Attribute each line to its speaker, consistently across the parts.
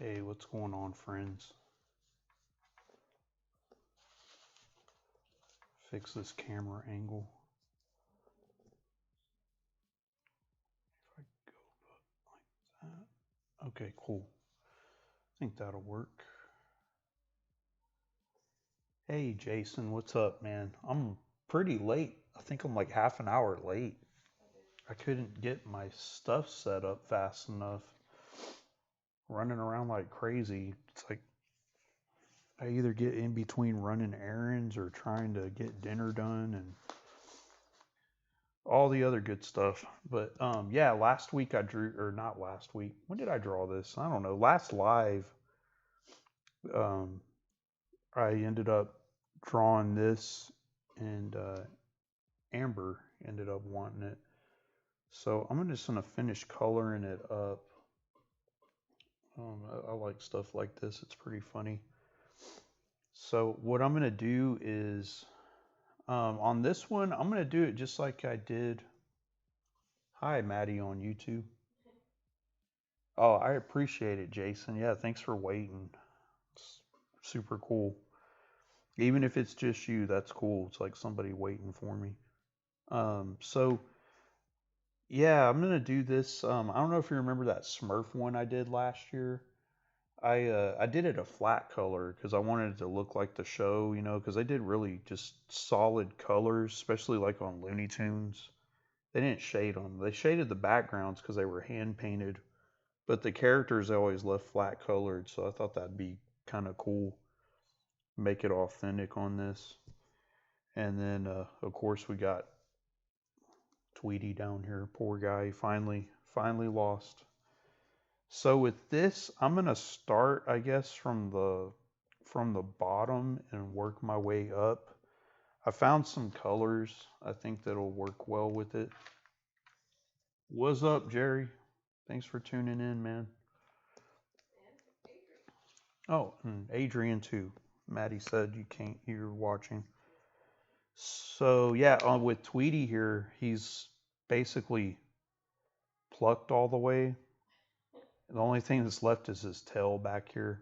Speaker 1: Hey, what's going on, friends? Fix this camera angle. If I go like that. Okay, cool. I think that'll work. Hey, Jason, what's up, man? I'm pretty late. I think I'm like half an hour late. I couldn't get my stuff set up fast enough. Running around like crazy. It's like I either get in between running errands or trying to get dinner done and all the other good stuff. But yeah, last week I drew, or not last week. When did I draw this? I don't know. Last live, um, I ended up drawing this, and Amber ended up wanting it. So I'm just gonna finish coloring it up. I like stuff like this. It's pretty funny. So what I'm gonna do is, on this one, I'm gonna do it just like I did. Hi, Maddie on YouTube. Oh, I appreciate it, Jason. Yeah, thanks for waiting. It's super cool. Even if it's just you, that's cool. It's like somebody waiting for me. So yeah, I'm gonna do this. I don't know if you remember that Smurf one I did last year. I did it a flat color because I wanted it to look like the show, because they did really just solid colors, especially like on Looney Tunes. They didn't shade them. They shaded the backgrounds because they were hand painted, but the characters I always left flat colored, so I thought that'd be kind of cool. Make it authentic on this. And then, of course, we got Tweety down here. Poor guy. Finally lost. So with this, I'm gonna start, I guess, from the bottom and work my way up. I found some colors I think that'll work well with it. What's up, Jerry? Thanks for tuning in, man. Oh, and Adrian too. Maddie said you're watching. So yeah, with Tweety here, he's basically plucked all the way. The only thing that's left is his tail back here,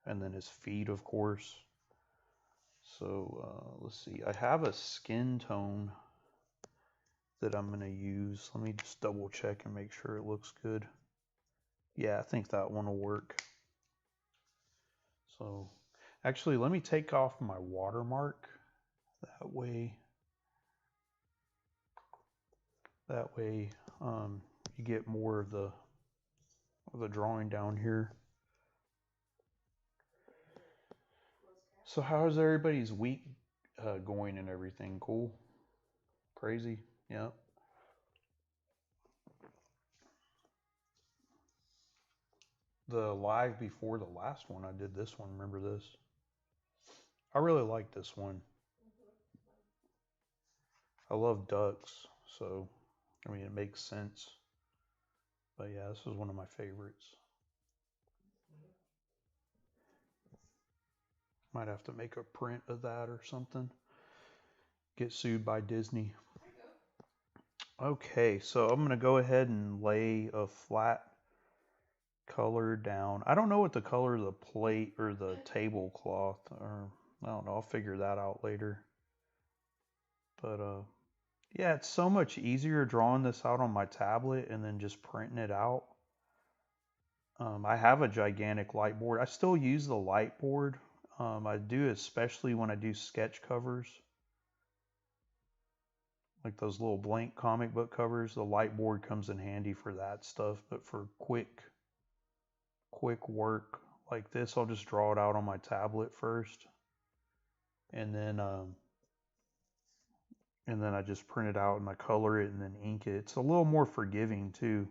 Speaker 1: and then his feet, of course. So let's see. I have a skin tone that I'm going to use. Let me just double check and make sure it looks good. Yeah, I think that one will work. So actually, let me take off my watermark. That way, you get more of the drawing down here. So how's everybody's week going and everything? Cool? Crazy? Yeah. The live before the last one, I did this one. Remember this? I really like this one. I love ducks, so I mean it makes sense. But yeah, this is one of my favorites. Might have to make a print of that or something. Get sued by Disney. Okay, so I'm gonna go ahead and lay a flat color down. I don't know what the color of the plate or the tablecloth, or I don't know. I'll figure that out later. But yeah, it's so much easier drawing this out on my tablet and then just printing it out. I have a gigantic light board. I still use the light board. I do, especially when I do sketch covers, like those little blank comic book covers. The light board comes in handy for that stuff. But for quick work like this, I'll just draw it out on my tablet first, and then I just print it out and I color it and then ink it. It's a little more forgiving too,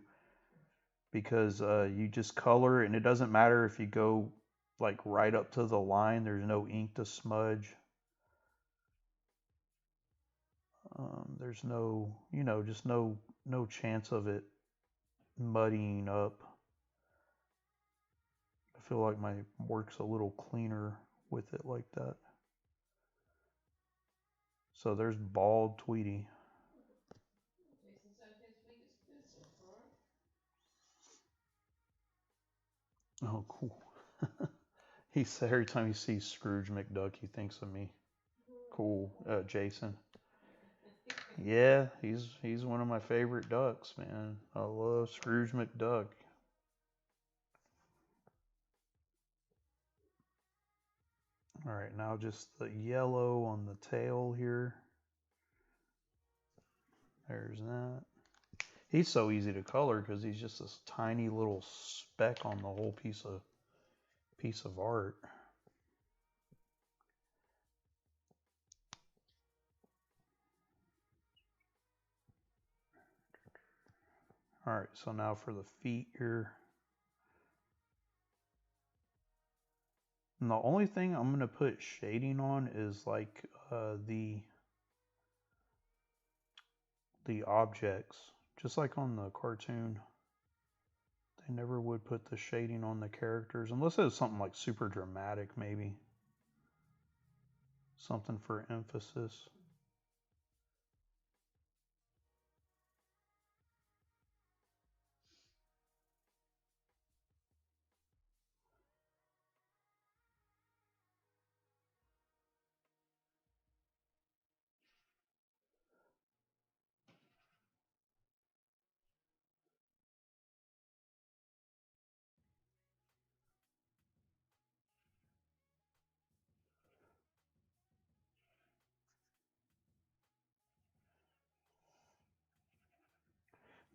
Speaker 1: because you just color it and it doesn't matter if you go like right up to the line. There's no ink to smudge. There's no, just no chance of it muddying up. I feel like my work's a little cleaner with it like that. So there's bald Tweety. Oh, cool. He said every time he sees Scrooge McDuck, he thinks of me. Cool, Jason. Yeah, he's one of my favorite ducks, man. I love Scrooge McDuck. All right, now just the yellow on the tail here. There's that. He's so easy to color because he's just this tiny little speck on the whole piece of art. All right, so now for the feet here. And the only thing I'm going to put shading on is like the objects, just like on the cartoon. They never would put the shading on the characters unless it was something like super dramatic, maybe. Something for emphasis.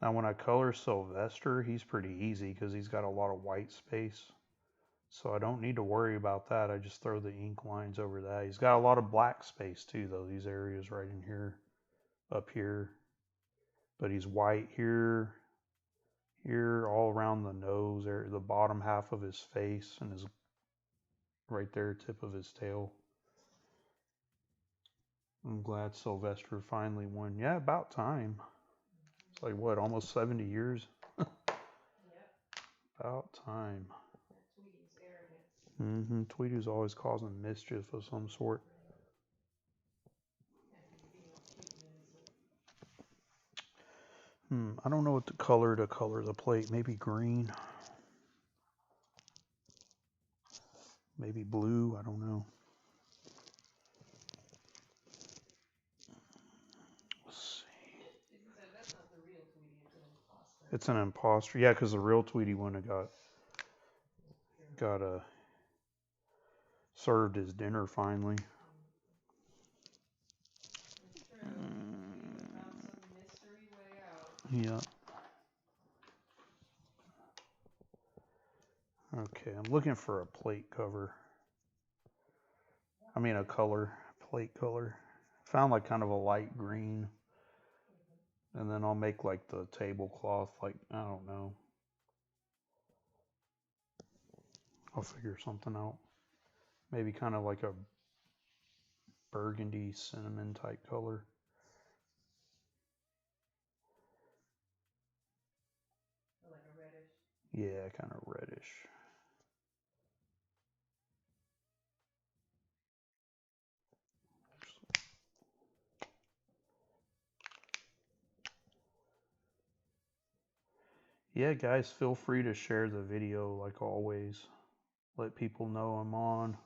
Speaker 1: Now when I color Sylvester, he's pretty easy because he's got a lot of white space. So I don't need to worry about that. I just throw the ink lines over that. He's got a lot of black space too, though. These areas right in here, up here. But he's white here, here, all around the nose, the bottom half of his face, and his right there, tip of his tail. I'm glad Sylvester finally won. Yeah, about time. It's like what, almost 70 years? Yep. About time. Tweety's arrogance. Tweety's always causing mischief of some sort. I don't know what the color to color the plate. Maybe green. Maybe blue. I don't know. Let's see. That's not the real Tweety. It's an imposter. It's an imposter. Yeah, because the real Tweety wouldn't have got served his dinner finally. Yeah. Okay, I'm looking for a plate cover. I mean a color, plate color. Found like kind of a light green. And then I'll make like the tablecloth, like, I don't know. I'll figure something out. Maybe kind of like a burgundy cinnamon type color. Like a reddish? Yeah, kind of reddish. Yeah, guys, feel free to share the video like always. Let people know I'm on.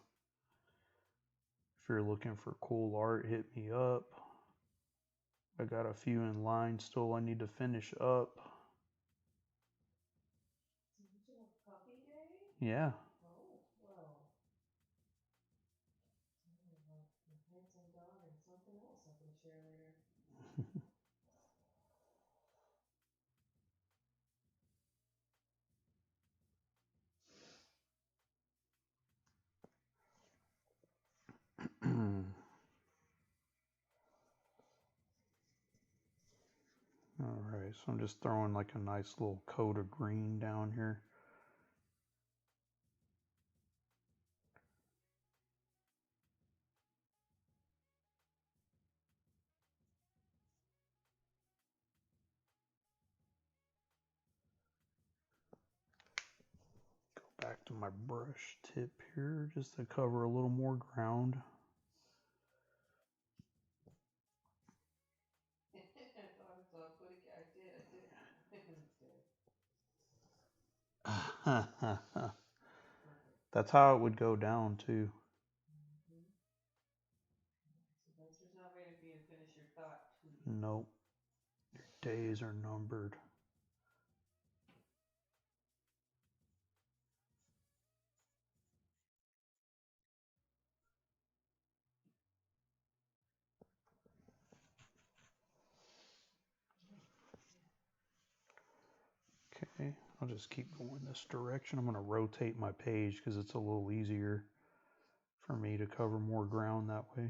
Speaker 1: If you're looking for cool art, hit me up. I got a few in line still I need to finish up. Did you have puppy day? Yeah. Oh, well. I have a handsome dog and something else I can share later. Alright, so I'm just throwing like a nice little coat of green down here. Go back to my brush tip here just to cover a little more ground. I did. That's how it would go down too.
Speaker 2: Sylvester's not waiting for you to finish your thought, Tweety.
Speaker 1: Nope. Your days are numbered. Okay, I'll just keep going this direction. I'm going to rotate my page because it's a little easier for me to cover more ground that way.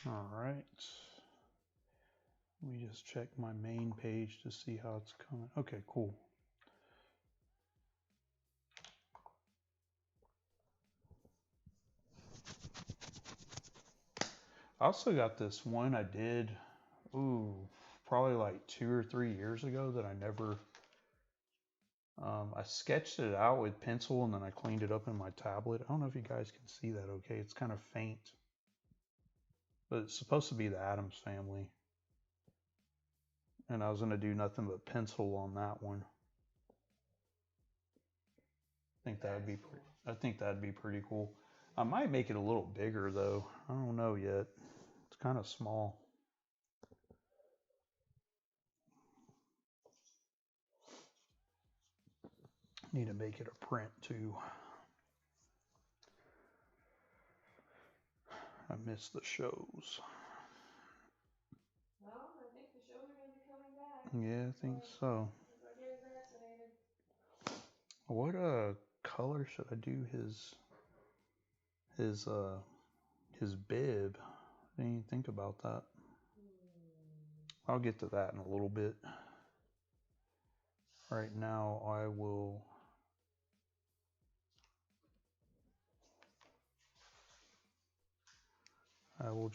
Speaker 1: All right. Let me just check my main page to see how it's coming. Okay, cool. I also got this one I did, probably like 2 or 3 years ago that I never, I sketched it out with pencil and then I cleaned it up in my tablet. I don't know if you guys can see that okay. It's kind of faint, but it's supposed to be the Addams Family. And I was going to do nothing but pencil on that one. I think that'd be pretty cool. I might make it a little bigger though. I don't know yet. It's kind of small. Need to make it a print too. I miss the shows.
Speaker 2: Well, I think the shows are going to be coming back.
Speaker 1: Yeah, I think so.
Speaker 2: Start getting vaccinated.
Speaker 1: What color should I do his bib? I didn't even think about that. I'll get to that in a little bit. Right now I will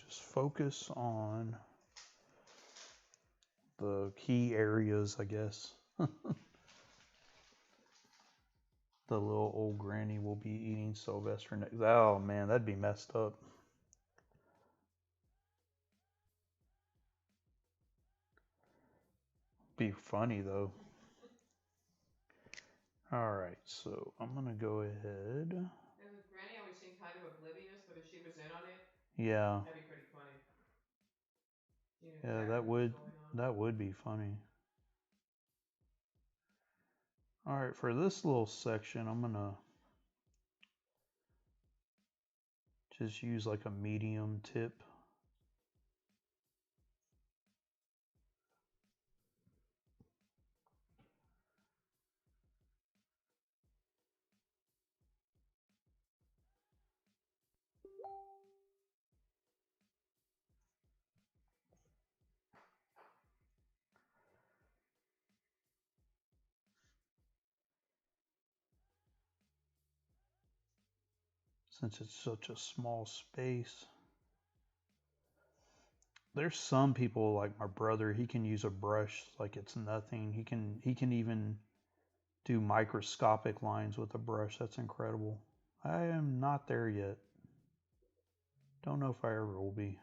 Speaker 1: just focus on the key areas, I guess. The little old granny will be eating Sylvester next. Oh man, that'd be messed up. Be funny though. All right, so I'm gonna go ahead.
Speaker 2: And Granny always seemed kind of oblivious, but if she was in on it,
Speaker 1: Yeah.
Speaker 2: that'd be pretty funny.
Speaker 1: Yeah, that would be funny. All right, for this little section, I'm gonna just use like a medium tip. Since it's such a small space. There's some people like my brother, he can use a brush like it's nothing. He can even do microscopic lines with a brush. That's incredible. I am not there yet. Don't know if I ever will be.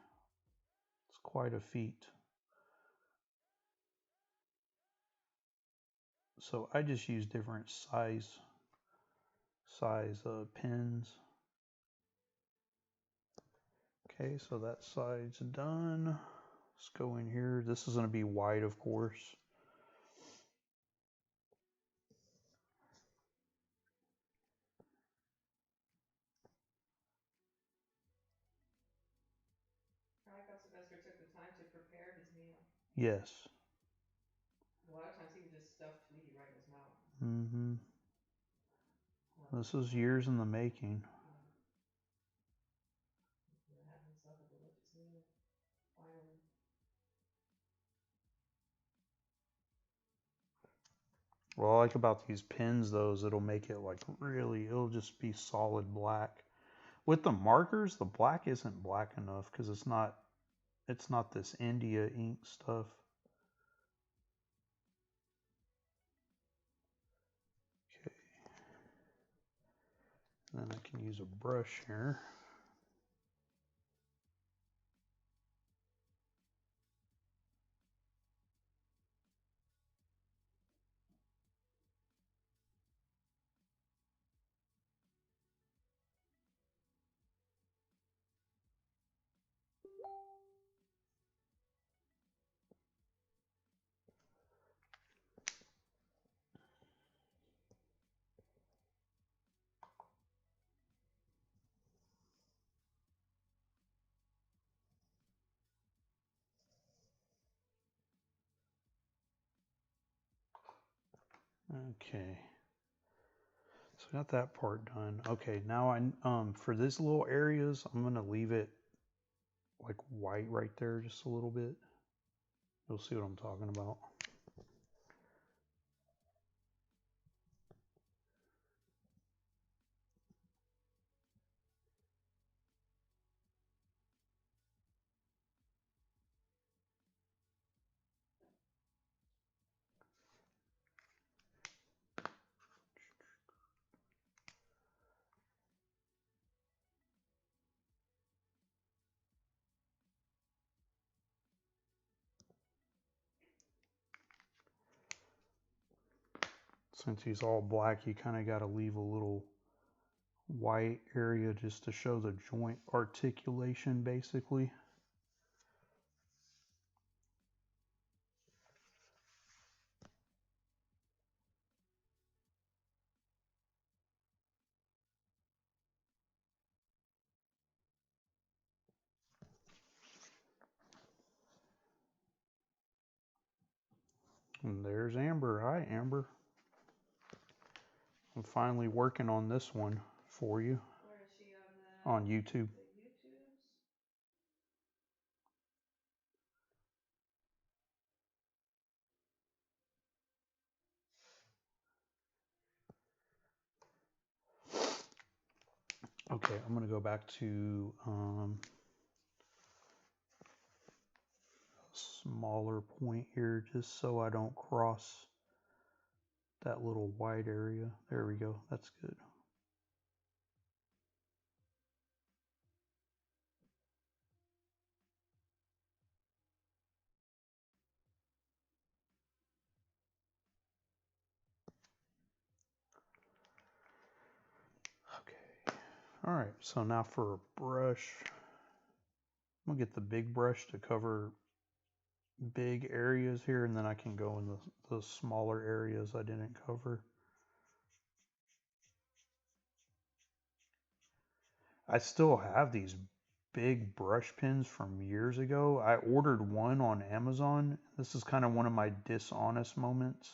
Speaker 1: It's quite a feat. So I just use different size pens. Okay, so that side's done. Let's go in here. This is going to be white, of course.
Speaker 2: I like how Sylvester took the time to prepare his meal.
Speaker 1: Yes.
Speaker 2: A lot of times he would just stuff Tweety right in his mouth.
Speaker 1: Mm-hmm. This is years in the making.
Speaker 2: Yeah. Have himself a delicious meal. Finally.
Speaker 1: What I like about these pins though is it'll make it like really, it'll just be solid black. With the markers, the black isn't black enough because it's not this India ink stuff. Okay. Then I can use a brush here. Okay. So I got that part done. Okay, now for these little areas, I'm gonna leave it like white right there just a little bit. You'll see what I'm talking about. Since he's all black, you kind of got to leave a little white area just to show the joint articulation, basically. And there's Amber. Hi, Amber. I'm finally working on this one for you.
Speaker 2: Where is she
Speaker 1: on YouTube.
Speaker 2: The YouTubes?
Speaker 1: Okay, I'm going to go back to smaller point here just so I don't cross that little white area. There we go. That's good. Okay. All right. So now for a brush, I'm going to get the big brush to cover big areas here, and then I can go in the smaller areas I didn't cover. I still have these big brush pens from years ago. I ordered one on Amazon. This is kind of one of my dishonest moments.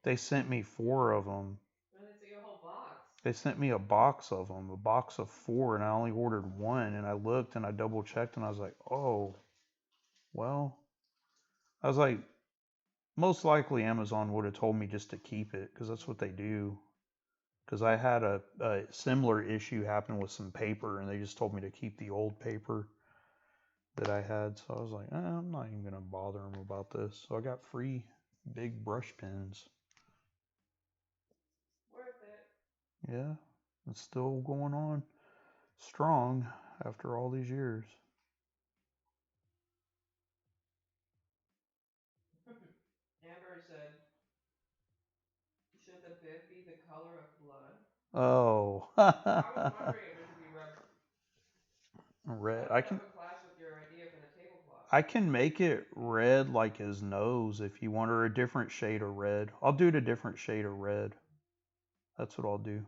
Speaker 1: They sent me 4 of them.
Speaker 2: Well, they sent you a whole box.
Speaker 1: They sent me a box of them, a box of 4, and I only ordered one. And I looked and I double checked and I was like, oh, well, I was like, most likely Amazon would have told me just to keep it because that's what they do. Because I had a similar issue happen with some paper, and they just told me to keep the old paper that I had. So I was like, I'm not even going to bother them about this. So I got free big brush pens.
Speaker 2: Worth it.
Speaker 1: Yeah, it's still going on strong after all these years.
Speaker 2: Amber said, should the bib be the color of blood?
Speaker 1: Oh.
Speaker 2: I was wondering if it should be red.
Speaker 1: Red.
Speaker 2: I can clash with your idea for the tablecloth.
Speaker 1: I can make it red like his nose if you want, or a different shade of red. I'll do it a different shade of red. That's what I'll do.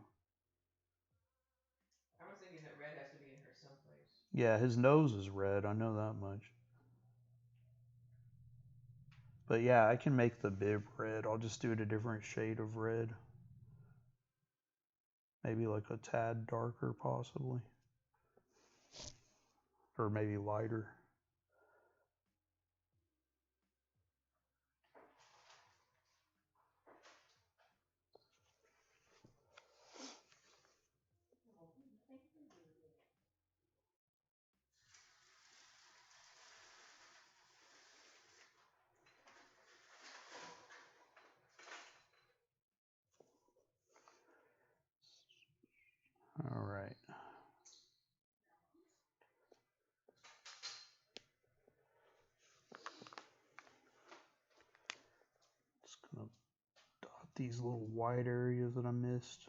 Speaker 2: I was thinking that red has to be in here someplace.
Speaker 1: Yeah, his nose is red. I know that much. But yeah, I can make the bib red. I'll just do it a different shade of red. Maybe like a tad darker, possibly. Or maybe lighter. these little white areas that I missed.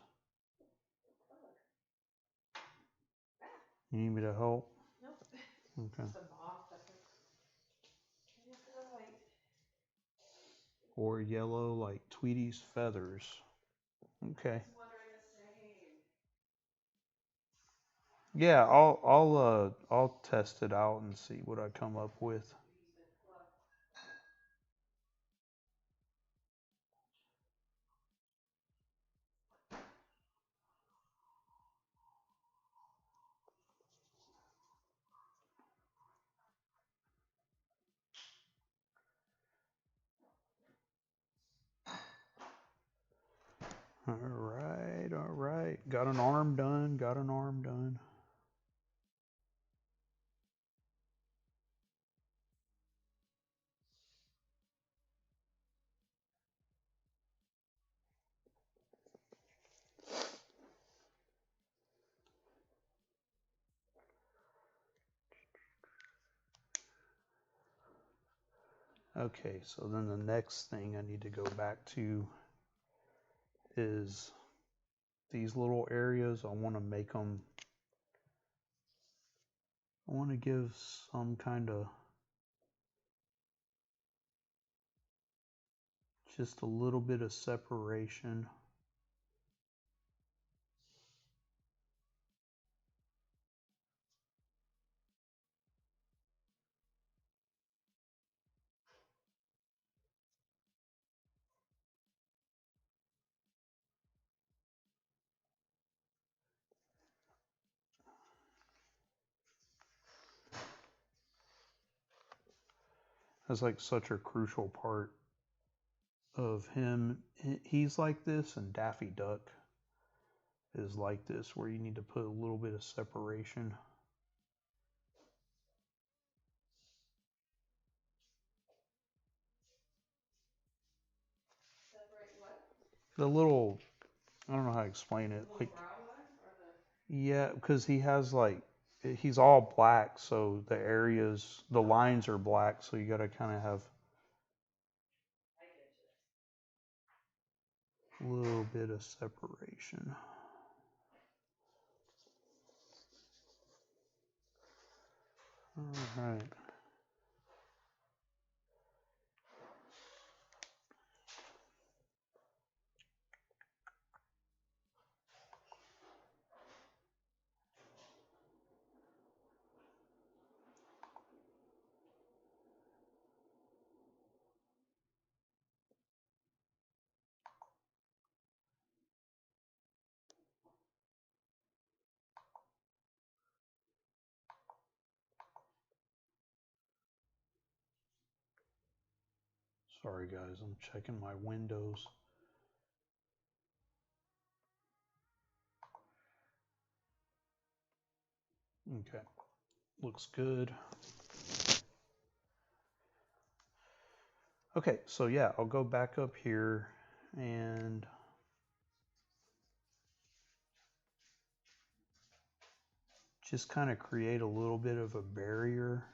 Speaker 1: You need me to help?
Speaker 2: Nope.
Speaker 1: Okay.
Speaker 2: Some off, that's it. Yes, right.
Speaker 1: Or yellow like Tweety's feathers. Okay.
Speaker 2: I was wondering the same.
Speaker 1: Yeah, I'll test it out and see what I come up with. All right, all right. Got an arm done. Got an arm done. Okay, so then the next thing I need to go back to is these little areas. I want to make them, I want to give some kind of, just a little bit of separation. That's like such a crucial part of him. He's like this, and Daffy Duck is like this, where you need to put a little bit of separation.
Speaker 2: Separate what?
Speaker 1: The little, I don't know how to explain it.
Speaker 2: The little
Speaker 1: Like,
Speaker 2: brown line or the?
Speaker 1: yeah, because he has like, he's all black, so the areas, the lines are black, so you got to kind of have
Speaker 2: I get you.
Speaker 1: a little bit of separation. All right. Sorry, guys, I'm checking my windows. Okay, looks good. Okay, so yeah, I'll go back up here and just kind of create a little bit of a barrier.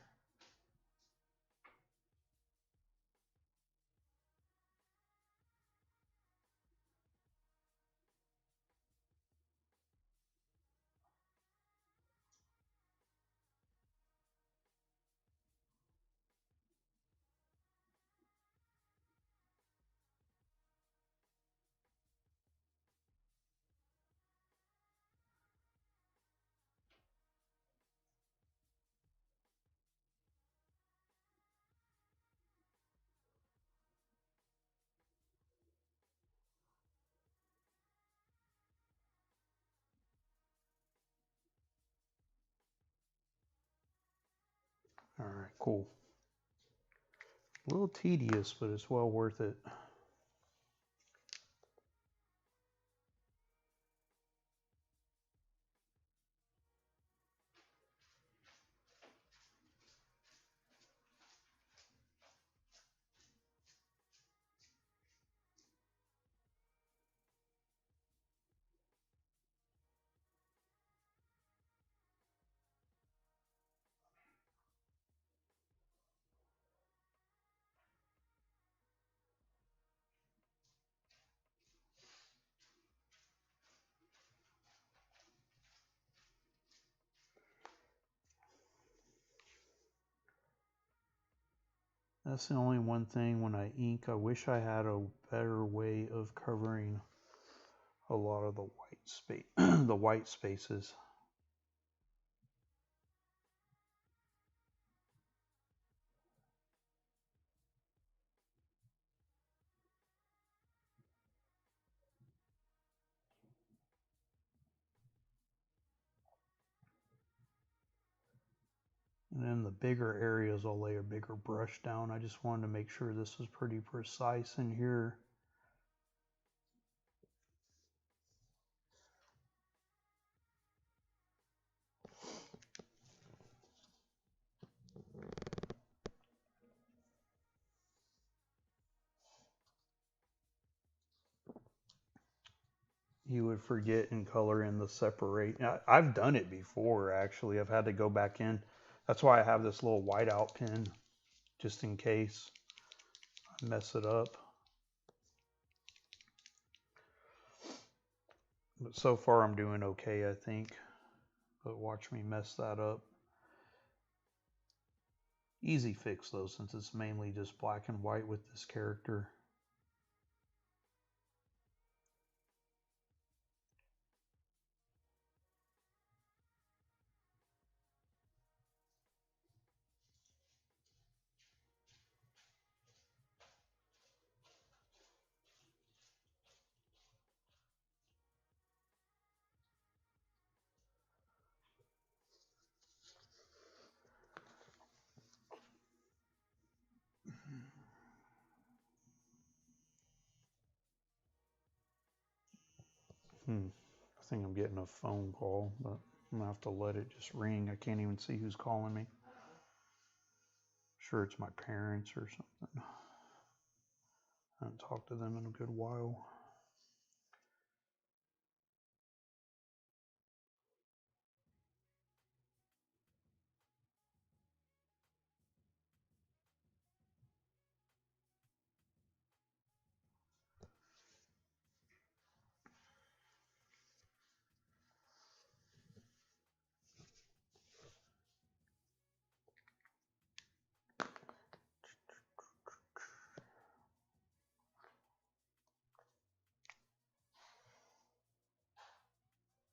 Speaker 1: All right, cool. A little tedious, but it's well worth it. That's the only one thing when I ink. I wish I had a better way of covering a lot of the white space, the white spaces. And then the bigger areas, I'll lay a bigger brush down. I just wanted to make sure this was pretty precise in here. You would forget in color in the separate. I've done it before, actually. I've had to go back in. That's why I have this little whiteout pen, just in case I mess it up. But so far I'm doing okay, I think. But watch me mess that up. Easy fix though, since it's mainly just black and white with this character. I think I'm getting a phone call, but I'm gonna have to let it just ring. I can't even see who's calling me. Sure, it's my parents or something. I haven't talked to them in a good while.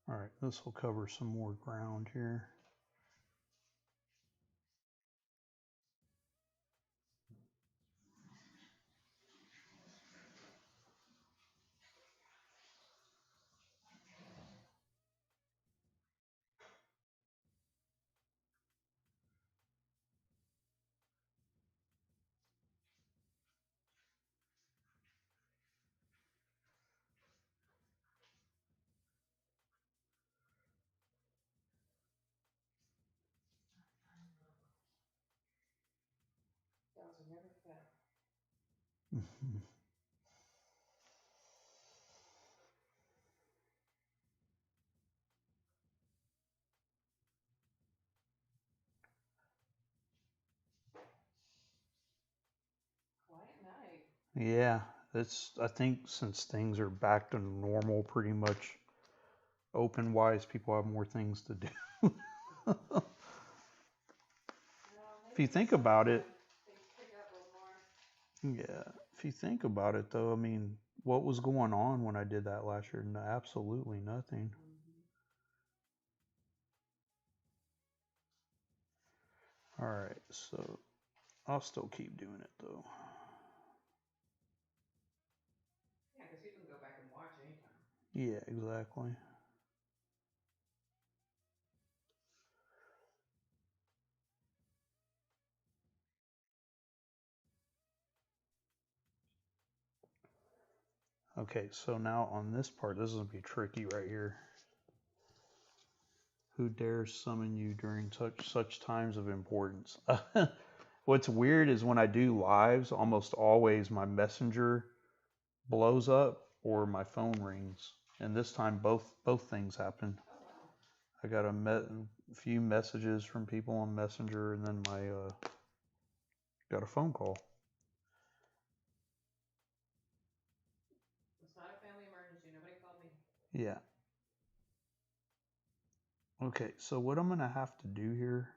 Speaker 1: All right, this will cover some more ground here.
Speaker 2: Dogs are never fed. Quiet night.
Speaker 1: Yeah, I think since things are back to normal pretty much open wise, people have more things to do. If you think about it, yeah, if you think about it though, I mean, what was going on when I did that last year? No, absolutely nothing. All right, so I'll still keep doing it though.
Speaker 2: Yeah, because you can go back and watch anytime.
Speaker 1: Yeah, exactly. Okay, so now on this part, this is gonna be tricky right here. Who dares summon you during such times of importance? What's weird is when I do lives, almost always my messenger blows up or my phone rings, and this time both things happened.
Speaker 2: Oh wow.
Speaker 1: I got a few messages from people on Messenger, and then my got a phone call.
Speaker 2: It's not a family emergency. Nobody called me.
Speaker 1: Yeah. Okay, so what I'm gonna have to do here,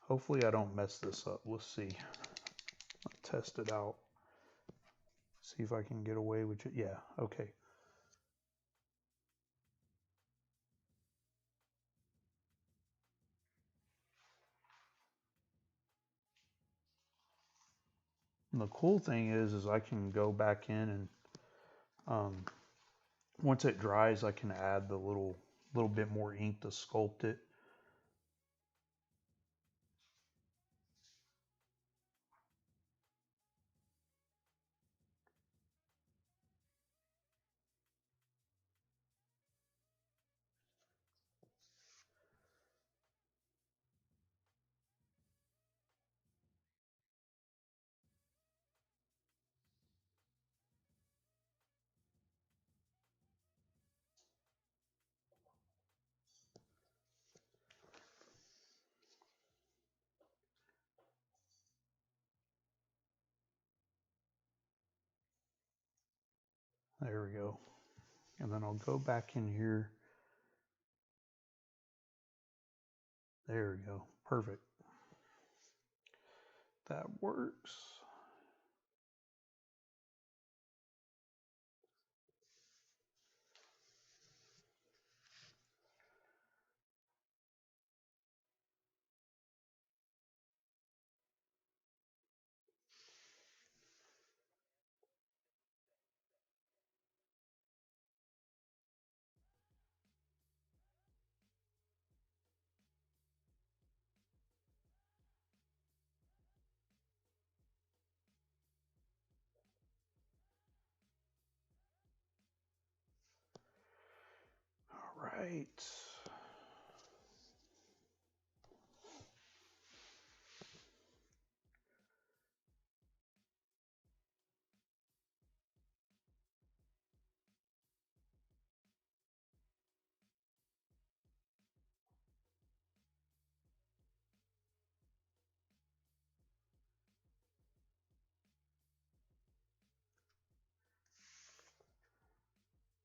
Speaker 1: Hopefully I don't mess this up. Let's see. I'll test it out. See if I can get away with it. Yeah, okay. And the cool thing is I can go back in and once it dries, I can add the little bit more ink to sculpt it. There we go. And then I'll go back in here. There we go. Perfect. That works. All right.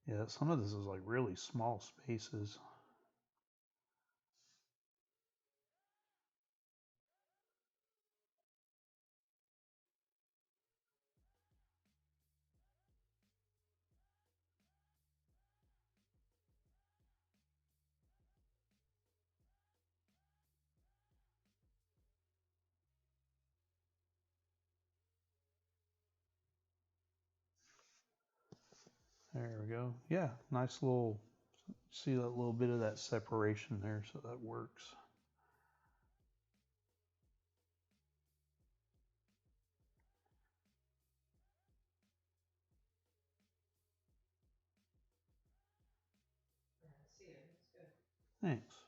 Speaker 1: Yeah, some of this is like really small spaces. There we go. Yeah, nice little, see that little bit of that separation there, so that works.
Speaker 2: I see it. It's good.
Speaker 1: Thanks.
Speaker 2: Thank you.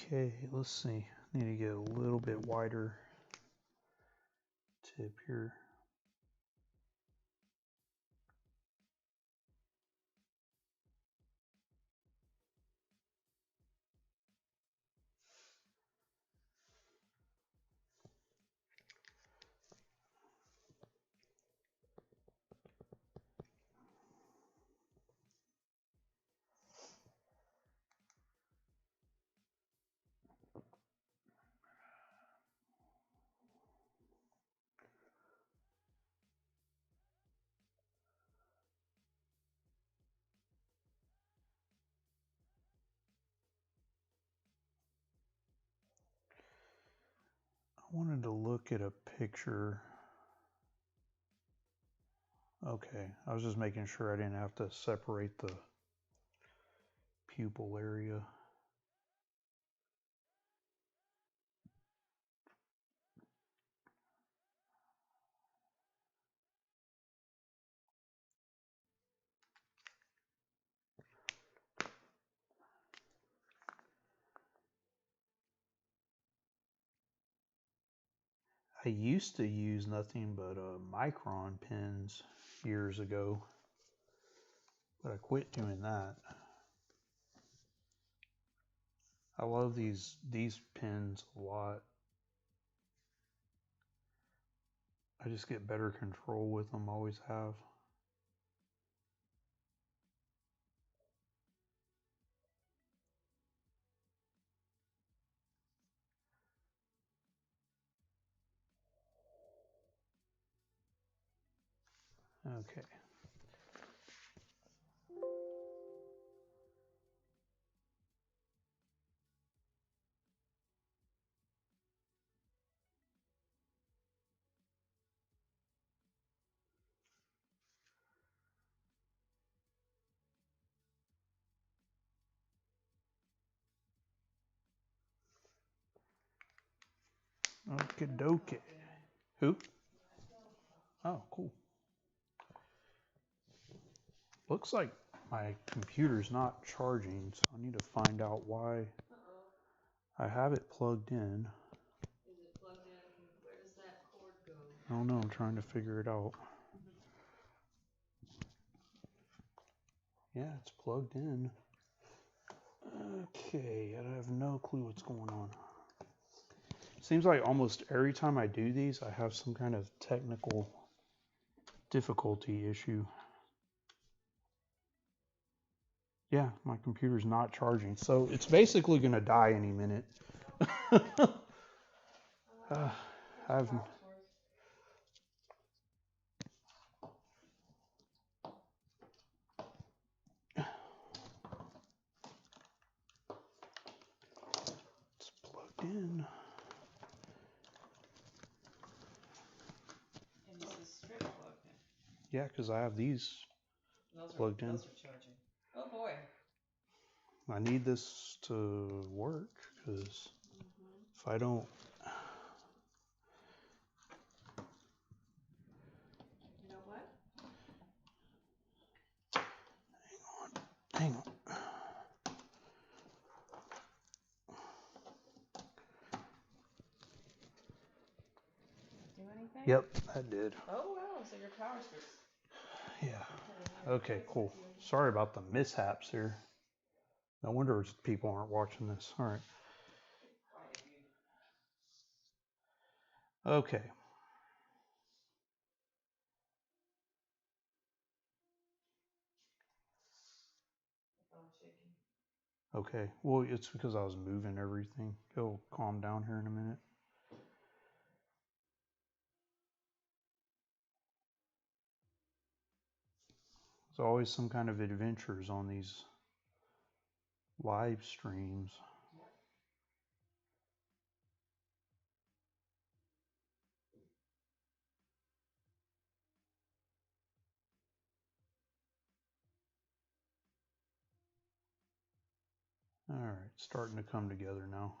Speaker 1: Okay, let's see. Need to get a little bit wider tip here. I wanted to look at a picture. Okay, I was just making sure I didn't have to separate the pupil area. I used to use nothing but micron pins years ago, but I quit doing that. I love these pins a lot. I just get better control with them, always have. Okay. Okie dokie. Who? Oh, cool. Looks like my computer's not charging, so I need to find out why. I have it plugged in.
Speaker 2: Is it plugged in? Where does that cord go?
Speaker 1: I don't know, I'm trying to figure it out. Yeah, it's plugged in. Okay, I have no clue what's going on. Seems like almost every time I do these, I have some kind of technical difficulty issue. Yeah, my computer's not charging, so it's basically going to die any minute. I've... It's plugged in.
Speaker 2: And is this strip plugged in?
Speaker 1: Yeah, because I have these plugged in.
Speaker 2: Those are charging. Oh boy.
Speaker 1: I need this to work, because if I don't...
Speaker 2: You know what?
Speaker 1: Hang on.
Speaker 2: Do anything?
Speaker 1: Yep, that did.
Speaker 2: Oh wow, so your power strip.
Speaker 1: Yeah. Okay, cool. Sorry about the mishaps here. No wonder people aren't watching this. All right. Okay. Okay. Well, it's because I was moving everything. It'll calm down here in a minute. There's always some kind of adventures on these live streams. All right, starting to come together now.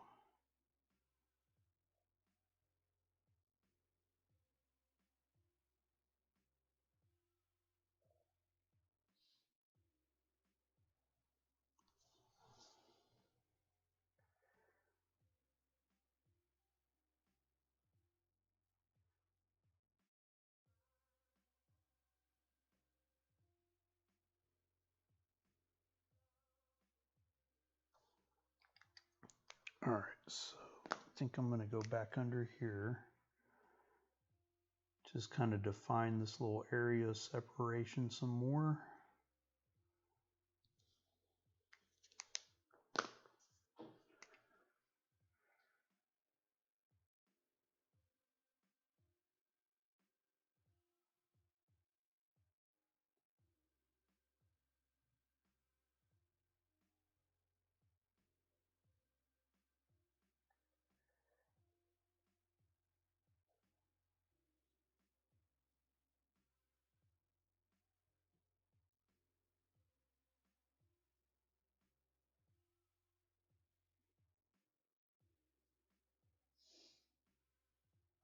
Speaker 1: All right, so I think I'm going to go back under here. Just kind of define this little area of separation some more.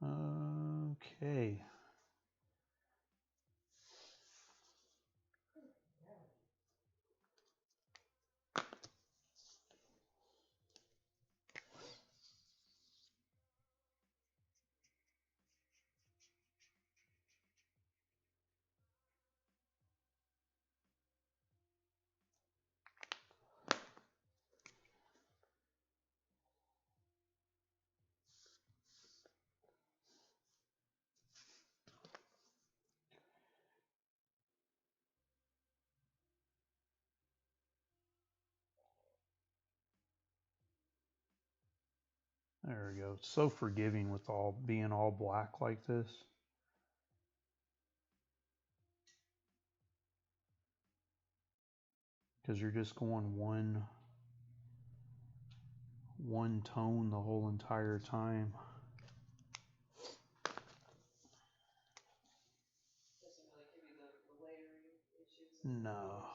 Speaker 1: Okay. There we go. It's so forgiving with all being all black like this. Because you're just going one tone the whole entire time.
Speaker 2: Doesn't really give you the layering issues.
Speaker 1: No.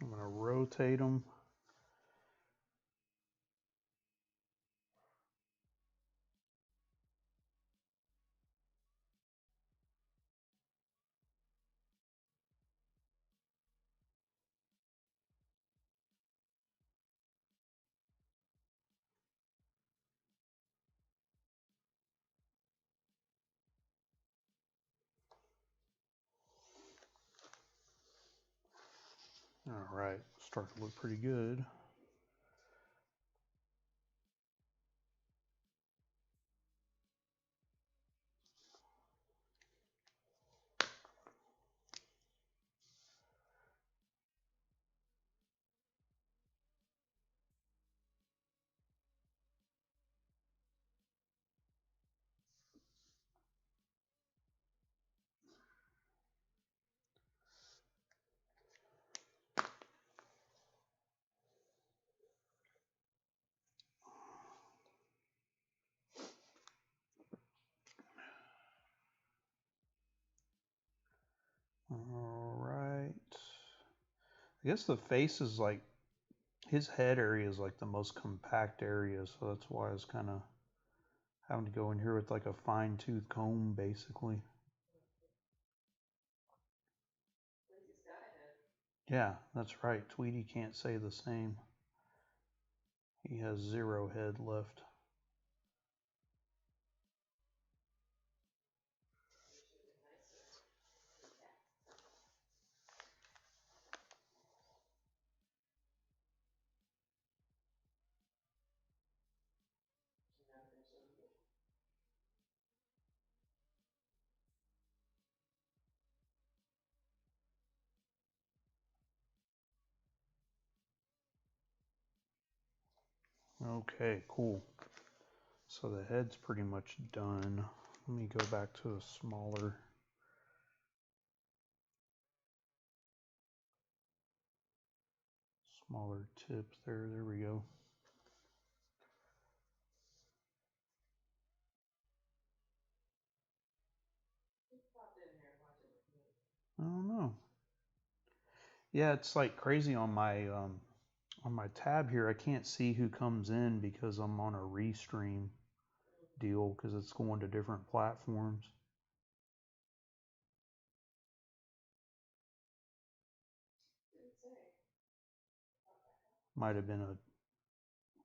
Speaker 1: I'm going to rotate them. All right, starting to look pretty good. All right. I guess the face is like, his head area is like the most compact area, so that's why I was kind of having to go in here with like a fine-tooth comb, basically.
Speaker 2: Tweety's got a head.
Speaker 1: Yeah, that's right. Tweety can't say the same. He has 0 head left. Okay, cool. So the head's pretty much done. Let me go back to a smaller tip there. There we go. I don't know. Yeah, it's like crazy on my tab here. I can't see who comes in because I'm on a restream deal because it's going to different platforms. Might have been a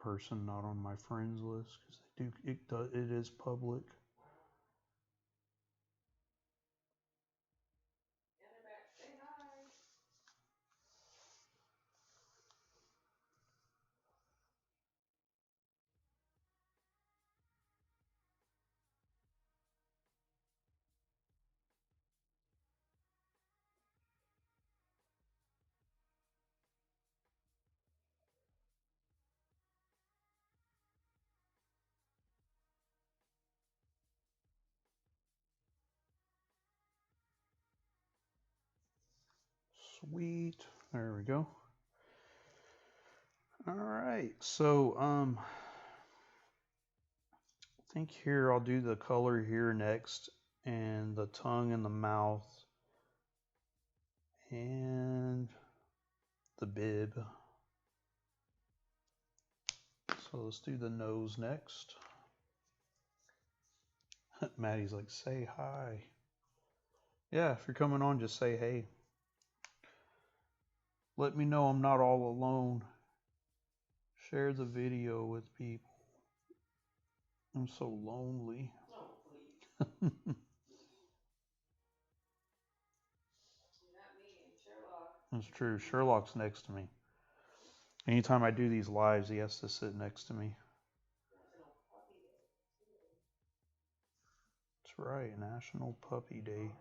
Speaker 1: person not on my friends list because it is public.
Speaker 2: Say hi.
Speaker 1: Sweet. There we go. All right. So I think here I'll do the color here next, and the tongue and the mouth and the bib. So let's do the nose next. Maddie's like, say hi. Yeah, if you're coming on, just say hey. Let me know I'm not all alone. Share the video with people. I'm so lonely.
Speaker 2: Oh, please.
Speaker 1: That's true. Sherlock's next to me. Anytime I do these lives, he has to sit next to me. That's right, National Puppy Day.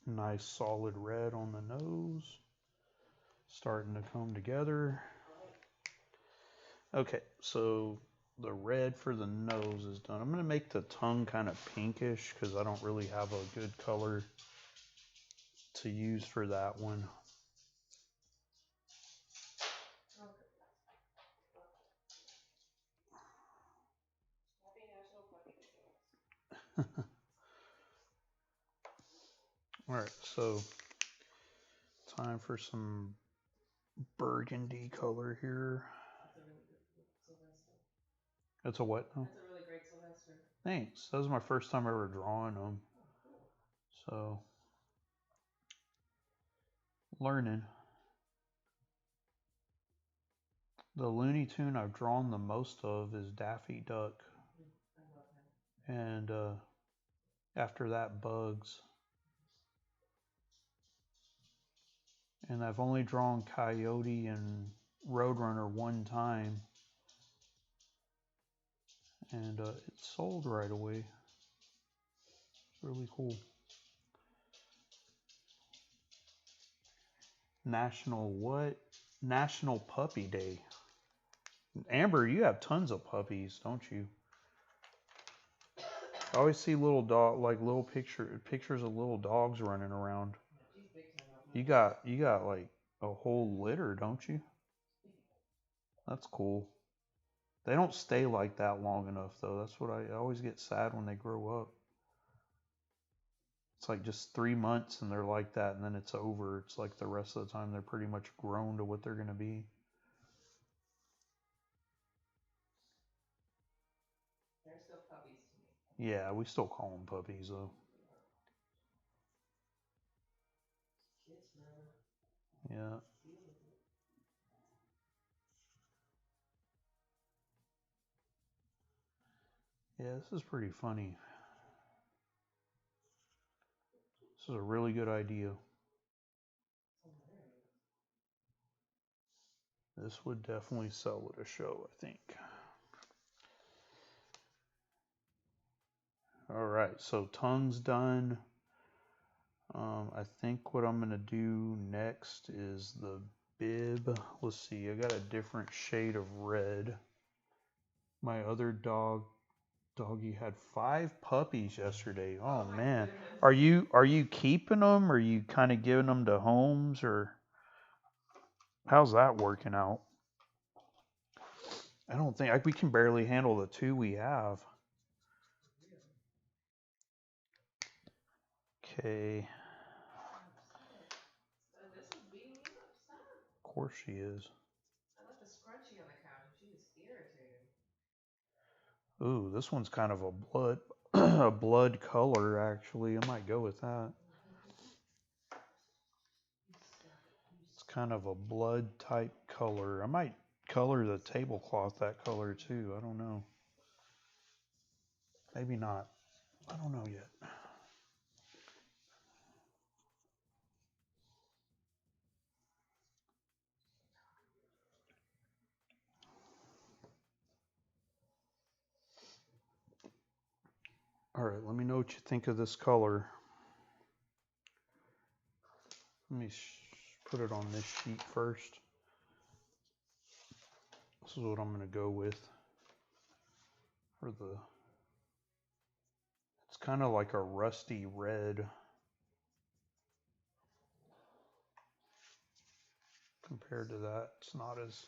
Speaker 1: Nice solid red on the nose. Starting to come together. Okay, so the red for the nose is done. I'm going to make the tongue kind of pinkish because I don't really have a good color to use for that one. All right, so time for some burgundy color here. That's a what?
Speaker 2: That's a really great Sylvester.
Speaker 1: Thanks. That was my first time ever drawing them. So, learning. The Looney Tune I've drawn the most of is Daffy Duck.
Speaker 2: I love him.
Speaker 1: And after that, Bugs. And I've only drawn Coyote and Roadrunner one time. And it sold right away. It's really cool. National what? National Puppy Day. Amber, you have tons of puppies, don't you? I always see little little pictures of little dogs running around. You got like a whole litter, don't you? That's cool. They don't stay like that long enough though. That's what I always get sad when they grow up. It's like just 3 months and they're like that and then it's over. It's like the rest of the time they're pretty much grown to what they're going to be.
Speaker 2: They're still puppies to me.
Speaker 1: Yeah, we still call them puppies though.
Speaker 2: Kids forever.
Speaker 1: Yeah. Yeah, this is pretty funny. This is a really good idea. This would definitely sell at a show, I think. All right, so tongue's done. I think what I'm gonna do next is the bib. Let's see, I got a different shade of red. My other doggy had 5 puppies yesterday. Oh man,
Speaker 2: Goodness.
Speaker 1: are you keeping them? Or are you kind of giving them to homes, or how's that working out? I don't think we can barely handle the 2 we have. Okay.
Speaker 2: This is beating me up, son.
Speaker 1: Of course she is.
Speaker 2: I left a scrunchie on the couch and she was irritated.
Speaker 1: Ooh, this one's kind of a blood a blood color actually. I might go with that. It's kind of a blood type color. I might color the tablecloth that color too. I don't know. Maybe not. I don't know yet. All right, let me know what you think of this color. Let me put it on this sheet first. This is what I'm going to go with for the, it's kind of like a rusty red compared to that. It's not as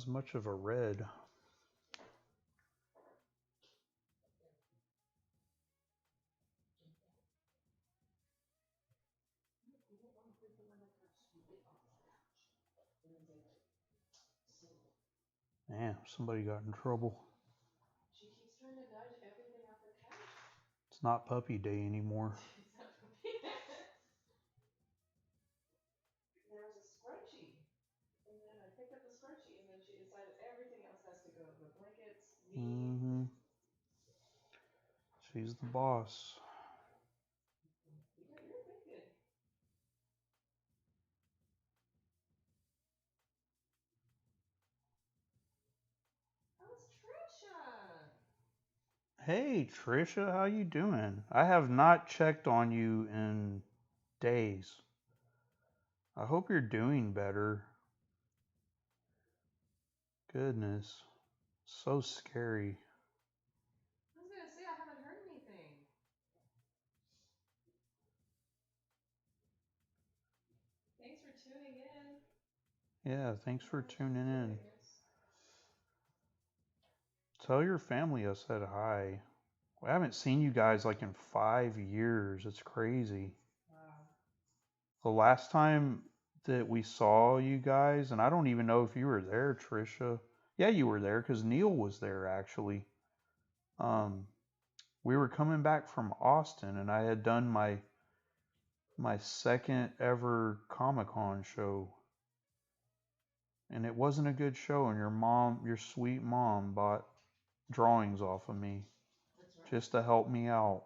Speaker 1: much of a red. Man, somebody got in trouble.
Speaker 2: She keeps trying to nudge everything off the couch.
Speaker 1: It's not puppy day anymore. Mm-hmm. She's the boss.
Speaker 2: You're good. How's Trisha?
Speaker 1: Hey Trisha, how you doing? I have not checked on you in days. I hope you're doing better. Goodness. So scary.
Speaker 2: I was gonna say I haven't heard anything. Thanks for tuning in.
Speaker 1: Yeah, thanks for tuning
Speaker 2: Good,
Speaker 1: in.
Speaker 2: I guess.
Speaker 1: Tell your family I said hi. I haven't seen you guys like in 5 years. It's crazy.
Speaker 2: Wow.
Speaker 1: The last time that we saw you guys, and I don't even know if you were there, Trisha. Yeah, you were there because Neil was there actually. Um, we were coming back from Austin, and I had done my second ever Comic Con show, and it wasn't a good show. And your sweet mom, bought drawings off of me
Speaker 2: That's right.
Speaker 1: just to help me out.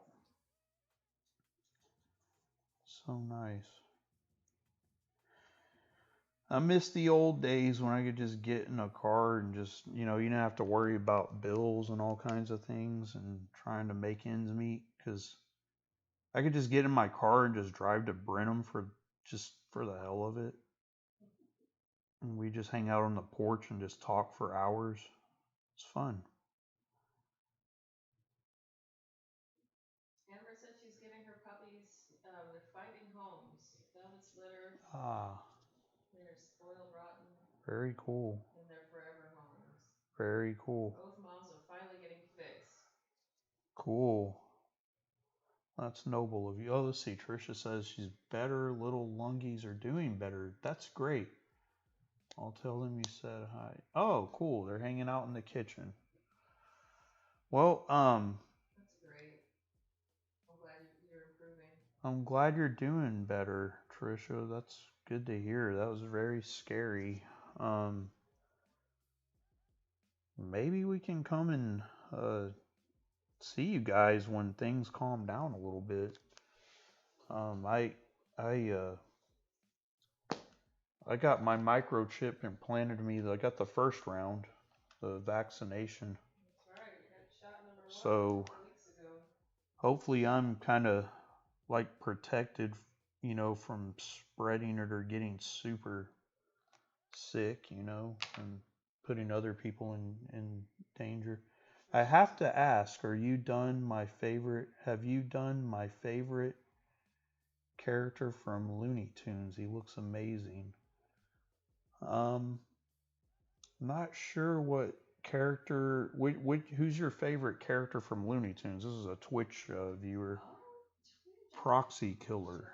Speaker 1: So nice. I miss the old days when I could just get in a car and just, you didn't have to worry about bills and all kinds of things and trying to make ends meet because I could just get in my car and just drive to Brenham for the hell of it. And we just hang out on the porch and just talk for hours. It's fun.
Speaker 2: Amber said she's giving her puppies, they're finding homes. Velvet's litter,
Speaker 1: Ah,
Speaker 2: they're spoiled rotten,
Speaker 1: very cool.
Speaker 2: and they're forever homes.
Speaker 1: Very cool.
Speaker 2: Both moms are finally getting fixed.
Speaker 1: Cool. That's noble of you. Oh, let's see. Trisha says she's better. Little lungies are doing better. That's great. I'll tell them you said hi. Oh, cool. They're hanging out in the kitchen. Well,
Speaker 2: That's great. I'm glad you're improving.
Speaker 1: I'm glad you're doing better, Trisha. That's good to hear. That was very scary. Um, Maybe we can come and see you guys when things calm down a little bit. Um, I I I got my microchip implanted in me. I got the first round, the vaccination.
Speaker 2: That's right. You had shot number 1
Speaker 1: So
Speaker 2: a couple weeks ago.
Speaker 1: hopefully I'm kind of like protected, from spreading it or getting super sick, and putting other people in danger. I have to ask, have you done my favorite character from Looney Tunes? He looks amazing. Um, Not sure what character, who's your favorite character from Looney Tunes? This is a Twitch viewer.
Speaker 2: Oh,
Speaker 1: Proxy Killer.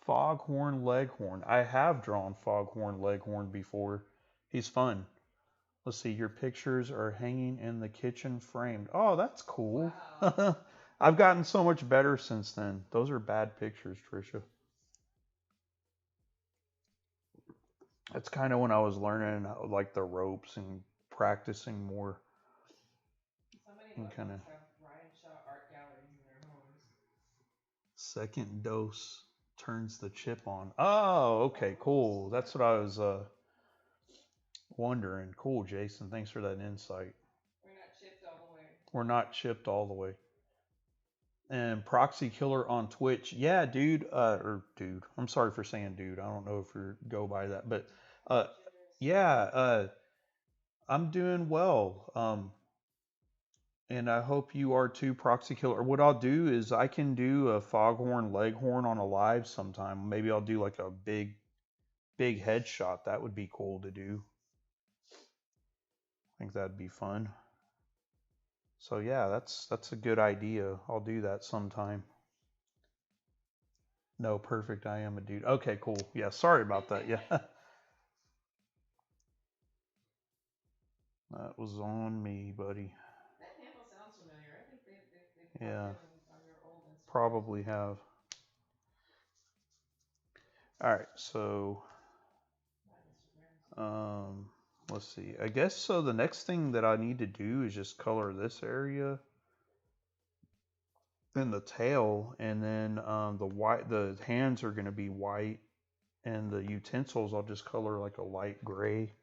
Speaker 1: Foghorn Leghorn. I have drawn Foghorn Leghorn before. He's fun. Let's see, your pictures are hanging in the kitchen framed. Oh, that's cool.
Speaker 2: wow.
Speaker 1: I've gotten so much better since then. Those are bad pictures, Trisha. That's kind of when I was learning like the ropes and practicing more.
Speaker 2: So many
Speaker 1: And
Speaker 2: loved
Speaker 1: kind of
Speaker 2: ones have Ryan Shaw art galleries in their homes.
Speaker 1: second dose turns the chip on. Oh, okay, cool. That's what I was wondering. Cool, Jason. Thanks for that insight.
Speaker 2: We're not chipped all the way.
Speaker 1: We're not chipped all the way. And Proxy Killer on Twitch. Yeah, dude. Or dude. I'm sorry for saying dude. I don't know if you go by that, but uh, yeah. I'm doing well. And I hope you are too, Proxy Killer. What I'll do is I can do a Foghorn Leghorn on a live sometime. Maybe I'll do like a big headshot. That would be cool to do. I think that'd be fun. So yeah, that's a good idea. I'll do that sometime. No, perfect. I am a dude. Okay, cool. Yeah, sorry about that. Yeah. That was on me, buddy.
Speaker 2: That handle sounds familiar. I think they
Speaker 1: Yeah,
Speaker 2: popped in on your old Instagram.
Speaker 1: probably have. All right, so
Speaker 2: My Instagrams.
Speaker 1: let's see. I guess so. The next thing that I need to do is just color this area, then the tail, and then the hands are going to be white, and the utensils I'll just color like a light gray.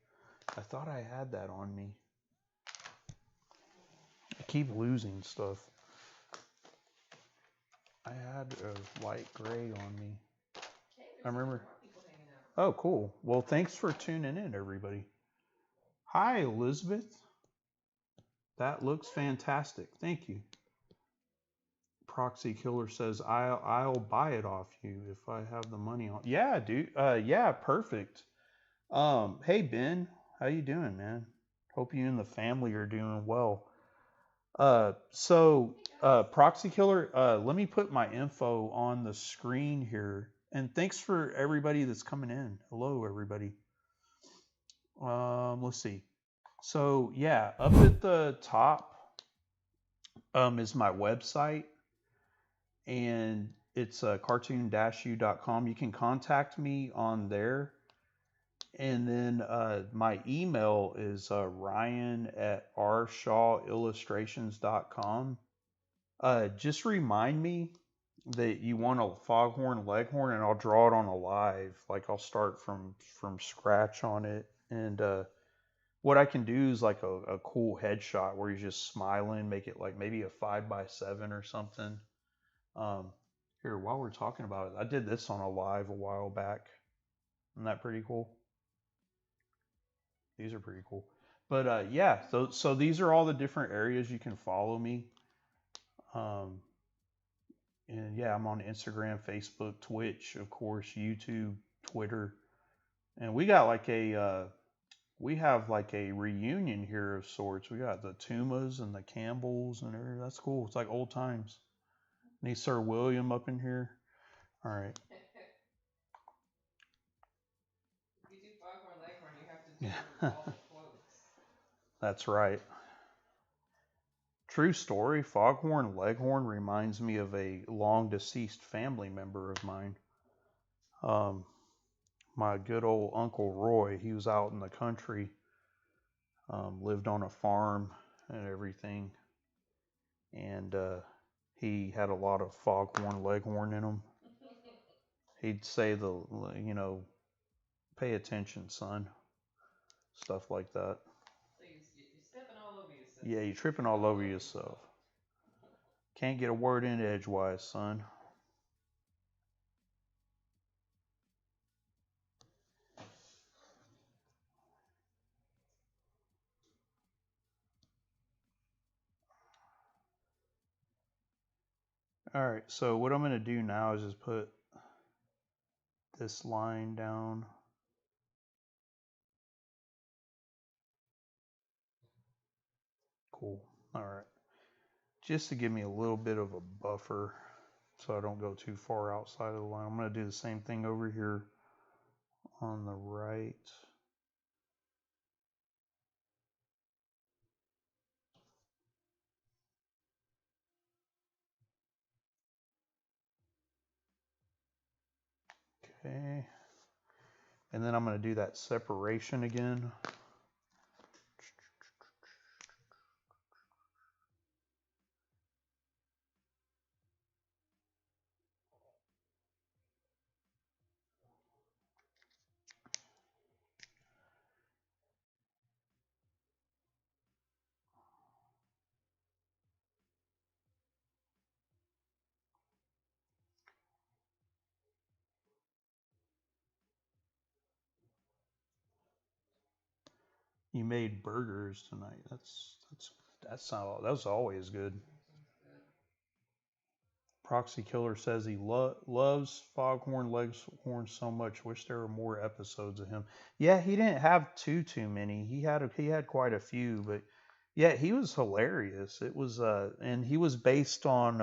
Speaker 1: I thought I had that on me. I keep losing stuff. I had a light gray on me. I remember. Oh, cool. Well, thanks for tuning in, everybody. Hi, Elizabeth. That looks fantastic. Thank you. Proxy Killer says, I'll buy it off you if I have the money on. Yeah, dude. Yeah, perfect. Hey Ben, how you doing, man? Hope you and the family are doing well. Proxy Killer, let me put my info on the screen here. And thanks for everybody that's coming in. Hello, everybody. Let's see. So yeah, up at the top is my website, and it's cartoon-u.com. You can contact me on there. And then my email is ryan@rshawillustrations.com. Just remind me that you want a foghorn leghorn, and I'll draw it on a live. Like I'll start from scratch on it. And what I can do is like a cool headshot where he's just smiling, make it like maybe a 5x7 or something. Here, while we're talking about it, I did this on a live a while back. Isn't that pretty cool? These are pretty cool. But yeah, so these are all the different areas you can follow me. And yeah, I'm on Instagram, Facebook, Twitch, of course, YouTube, Twitter. And we got like we have like a reunion here of sorts. We got the Tumas and the Campbells and everything. That's cool. It's like old times. Need Sir William up in here. All right.
Speaker 2: If you do Foghorn Leghorn, you have to do all the quotes.
Speaker 1: That's right. True story. Foghorn Leghorn reminds me of a long deceased family member of mine. My good old Uncle Roy, he was out in the country, lived on a farm and everything. And he had a lot of Foghorn Leghorn in him. He'd say pay attention, son. Stuff like that.
Speaker 2: So you're stepping all over yourself.
Speaker 1: Yeah, you're tripping all over yourself. Can't get a word in edgewise, son. All right, so what I'm going to do now is just put this line down. Cool. All right. Just to give me a little bit of a buffer so I don't go too far outside of the line. I'm going to do the same thing over here on the right. Okay. And then I'm going to do that separation again. You made burgers tonight. That was always good. Proxy Killer says he loves Foghorn Leghorn so much. Wish there were more episodes of him. Yeah, he didn't have too many. He had quite a few, but yeah, he was hilarious. It was and he was based on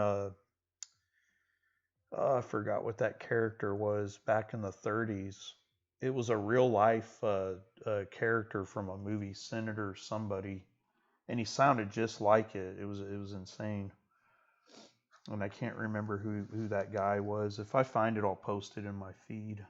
Speaker 1: I forgot what that character was back in the 30s. It was a real life character from a movie, Senator somebody, and he sounded just like it. It was insane. And I can't remember who that guy was. If I find it, I'll post it in my feed.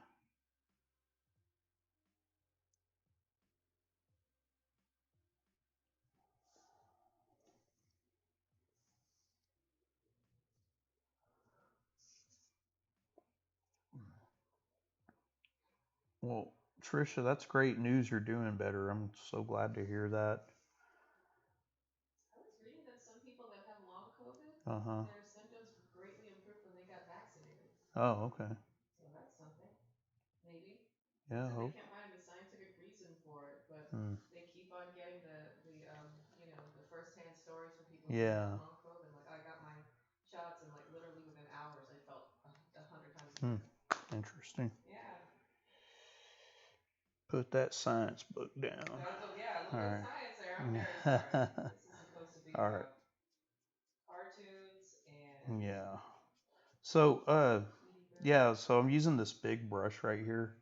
Speaker 1: Well, Trisha, that's great news. You're doing better. I'm so glad to hear that.
Speaker 2: I was reading that some people that have long COVID,
Speaker 1: Uh-huh.
Speaker 2: their symptoms greatly improved when they got vaccinated.
Speaker 1: Oh, okay.
Speaker 2: So that's something, maybe. They
Speaker 1: Yeah, I
Speaker 2: said they
Speaker 1: hope.
Speaker 2: can't find any scientific reason for it, but
Speaker 1: Hmm.
Speaker 2: they keep on getting the firsthand stories from people who had
Speaker 1: Yeah.
Speaker 2: long COVID. Like I got my shots, and like literally within hours, I felt 100 times
Speaker 1: Hmm.
Speaker 2: better.
Speaker 1: Interesting.
Speaker 2: Yeah.
Speaker 1: Put that science book down.
Speaker 2: Yeah, a little
Speaker 1: All
Speaker 2: bit of
Speaker 1: right.
Speaker 2: science there. I'm very sorry. This is supposed to be
Speaker 1: All right.
Speaker 2: about cartoons and
Speaker 1: Yeah. So,
Speaker 2: Tweety Bird.
Speaker 1: yeah, so I'm using this big brush right here,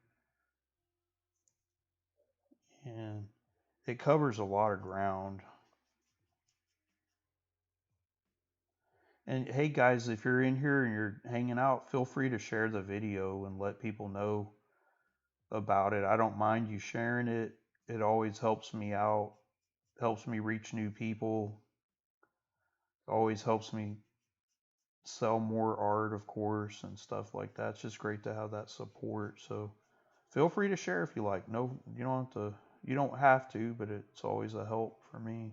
Speaker 1: and it covers a lot of ground. And hey guys, if you're in here and you're hanging out, feel free to share the video and let people know about it. I don't mind you sharing it. It always helps me out, helps me reach new people, always helps me sell more art, of course, and stuff like that. It's just great to have that support. So feel free to share if you like. No, you don't have to, but it's always a help for me.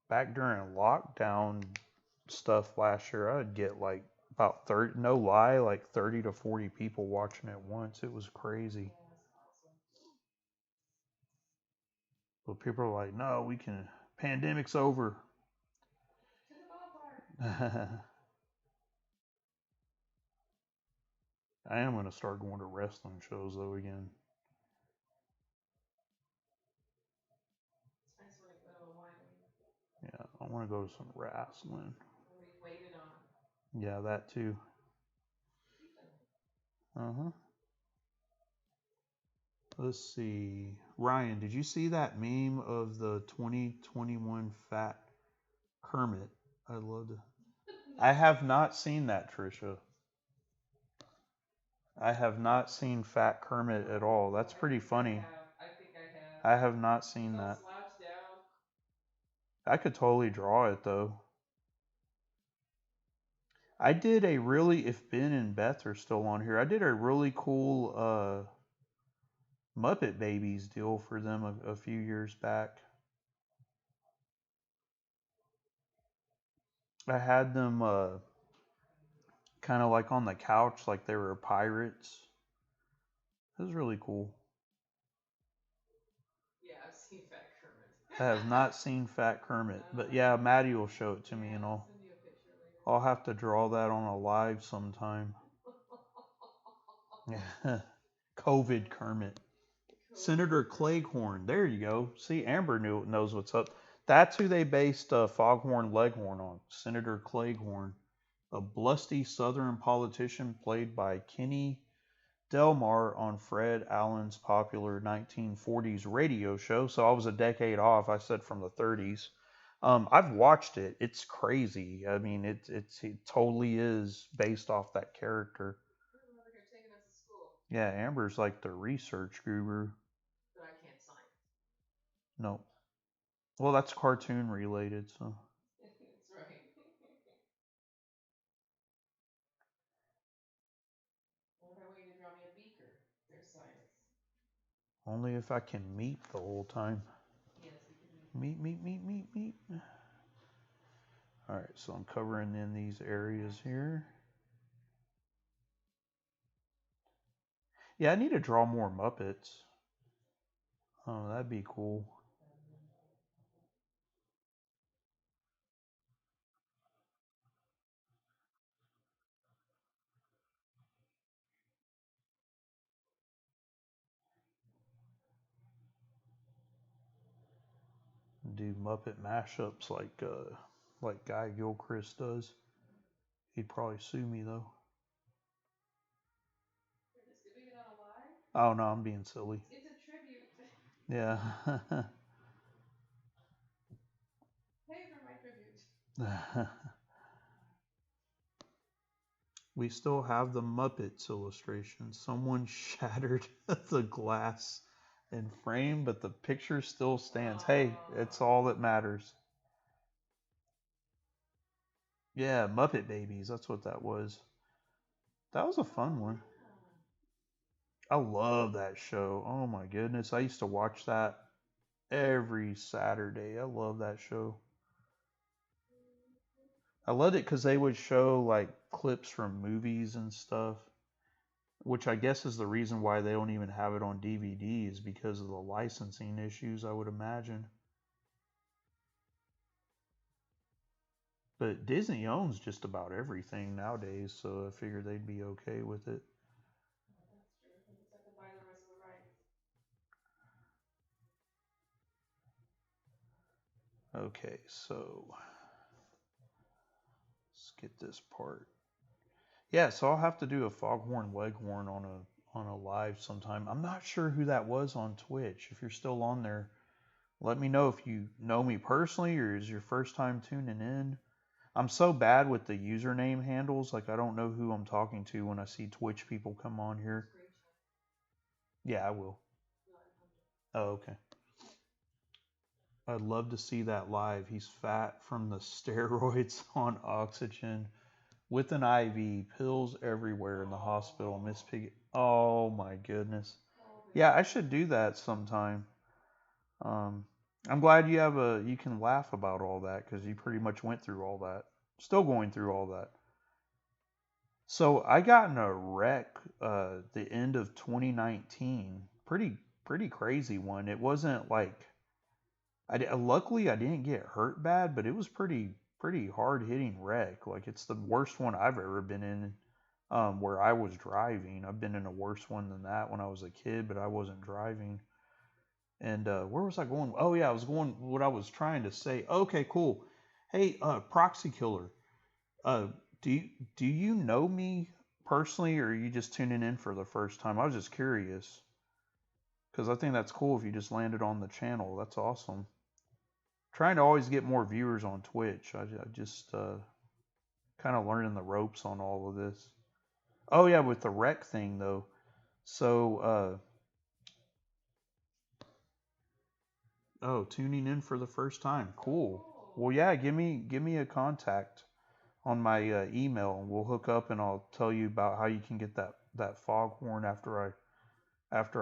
Speaker 1: Back during lockdown stuff last year, I'd get like about 30, no lie, like 30 to 40 people watching at once. It was crazy.
Speaker 2: Yeah, that's awesome.
Speaker 1: But people are like, no, we can, pandemic's over.
Speaker 2: To the ballpark.
Speaker 1: I am going to start going to wrestling shows though again.
Speaker 2: I just want to go to a winery.
Speaker 1: Yeah, I want to go to some wrestling.
Speaker 2: What we waited on.
Speaker 1: Yeah, that too. Uh huh. Let's see. Ryan, did you see that meme of the 2021 fat Kermit? I loved it. I
Speaker 2: No.
Speaker 1: have not seen that, Trisha. I have not seen Fat Kermit at all. That's
Speaker 2: I
Speaker 1: pretty
Speaker 2: think I
Speaker 1: funny.
Speaker 2: have. I think I have.
Speaker 1: I have not
Speaker 2: He's
Speaker 1: seen
Speaker 2: all
Speaker 1: that.
Speaker 2: slouched down.
Speaker 1: I could totally draw it though. I did a really, if Ben and Beth are still on here, I did a really cool Muppet Babies deal for them a few years back. I had them kind of like on the couch, like they were pirates. It was really cool.
Speaker 2: Yeah, I've seen Fat Kermit.
Speaker 1: I have not seen Fat Kermit, but yeah, Maddie will show it to me
Speaker 2: Yeah,
Speaker 1: and
Speaker 2: I'll send you a picture later.
Speaker 1: I'll have to draw that on a live sometime. Yeah. COVID Kermit. Senator Cleghorn. There you go. See, Amber knows what's up. That's who they based Foghorn Leghorn on. Senator Cleghorn, a blusty Southern politician played by Kenny Delmar on Fred Allen's popular 1940s radio show. So I was a decade off. I said from the 30s. I've watched it. It's crazy. I mean, it totally is based off that character.
Speaker 2: You're the mother here taking us to school,
Speaker 1: Yeah, Amber's like the research guru.
Speaker 2: but I can't sign.
Speaker 1: No, well, that's cartoon related, so
Speaker 2: That's right. What if I want you to draw me a beaker? There's science.
Speaker 1: only if I can meet the whole time.
Speaker 2: Yes, we can meet.
Speaker 1: Meet, meet, meet, meet, meet. All right, so I'm covering in these areas here. Yeah, I need to draw more Muppets. Oh, that'd be cool. Do Muppet mashups like Guy Gilchrist does. He'd probably sue me though.
Speaker 2: We're just doing it on a live?
Speaker 1: Oh no, I'm being silly.
Speaker 2: It's a tribute.
Speaker 1: Yeah.
Speaker 2: Pay for my tribute.
Speaker 1: We still have the Muppets illustration. Someone shattered the glass in frame, but the picture still stands. Hey, it's
Speaker 2: Oh,
Speaker 1: all that matters. Yeah, Muppet Babies. That's what that was. That was a
Speaker 2: oh
Speaker 1: fun one.
Speaker 2: yeah.
Speaker 1: I love that show. Oh my goodness. I used to watch that every Saturday. I love that show. I loved it because they would show like clips from movies and stuff, which I guess is the reason why they don't even have it on DVD is because of the licensing issues, I would imagine. But Disney owns just about everything nowadays, so I figured they'd be okay with it.
Speaker 2: Oh, that's true. They just have to buy the rest of the rights.
Speaker 1: Okay, so let's get this part. Yeah, so I'll have to do a Foghorn Leghorn on a live sometime. I'm not sure who that was on Twitch. If you're still on there, let me know if you know me personally or is your first time tuning in. I'm so bad with the username handles, like I don't know who I'm talking to when I see Twitch people come on here.
Speaker 2: Screenshot.
Speaker 1: Yeah, I will.
Speaker 2: No, I found it.
Speaker 1: Oh, okay. I'd love to see that live. He's fat from the steroids on oxygen with an IV, pills everywhere in the hospital. Miss
Speaker 2: Oh,
Speaker 1: Piggy. Oh my goodness.
Speaker 2: oh
Speaker 1: Yeah, I
Speaker 2: baby.
Speaker 1: should do that sometime. Um, I'm glad you can laugh about all that because you pretty much went through all that. Still going through all that. So I got in a wreck the end of 2019. Pretty crazy one. It wasn't like luckily I didn't get hurt bad, but it was pretty hard hitting wreck. Like it's the worst one I've ever been in. Where I was driving. I've been in a worse one than that when I was a kid, but I wasn't driving. And where was I going? Oh yeah, I was going. What I was trying to say. Okay, cool. Hey, Proxy Killer. Uh, do you know me personally, or are you just tuning in for the first time? I was just curious because I think that's cool if you just landed on the channel. That's awesome. Trying to always get more viewers on Twitch. I just kind of learning the ropes on all of this. Oh yeah, with the rec thing though. So oh, tuning in for the first time. Cool.
Speaker 2: Oh,
Speaker 1: Well, yeah, give me a contact on my email, and we'll hook up, and I'll tell you about how you can get that foghorn after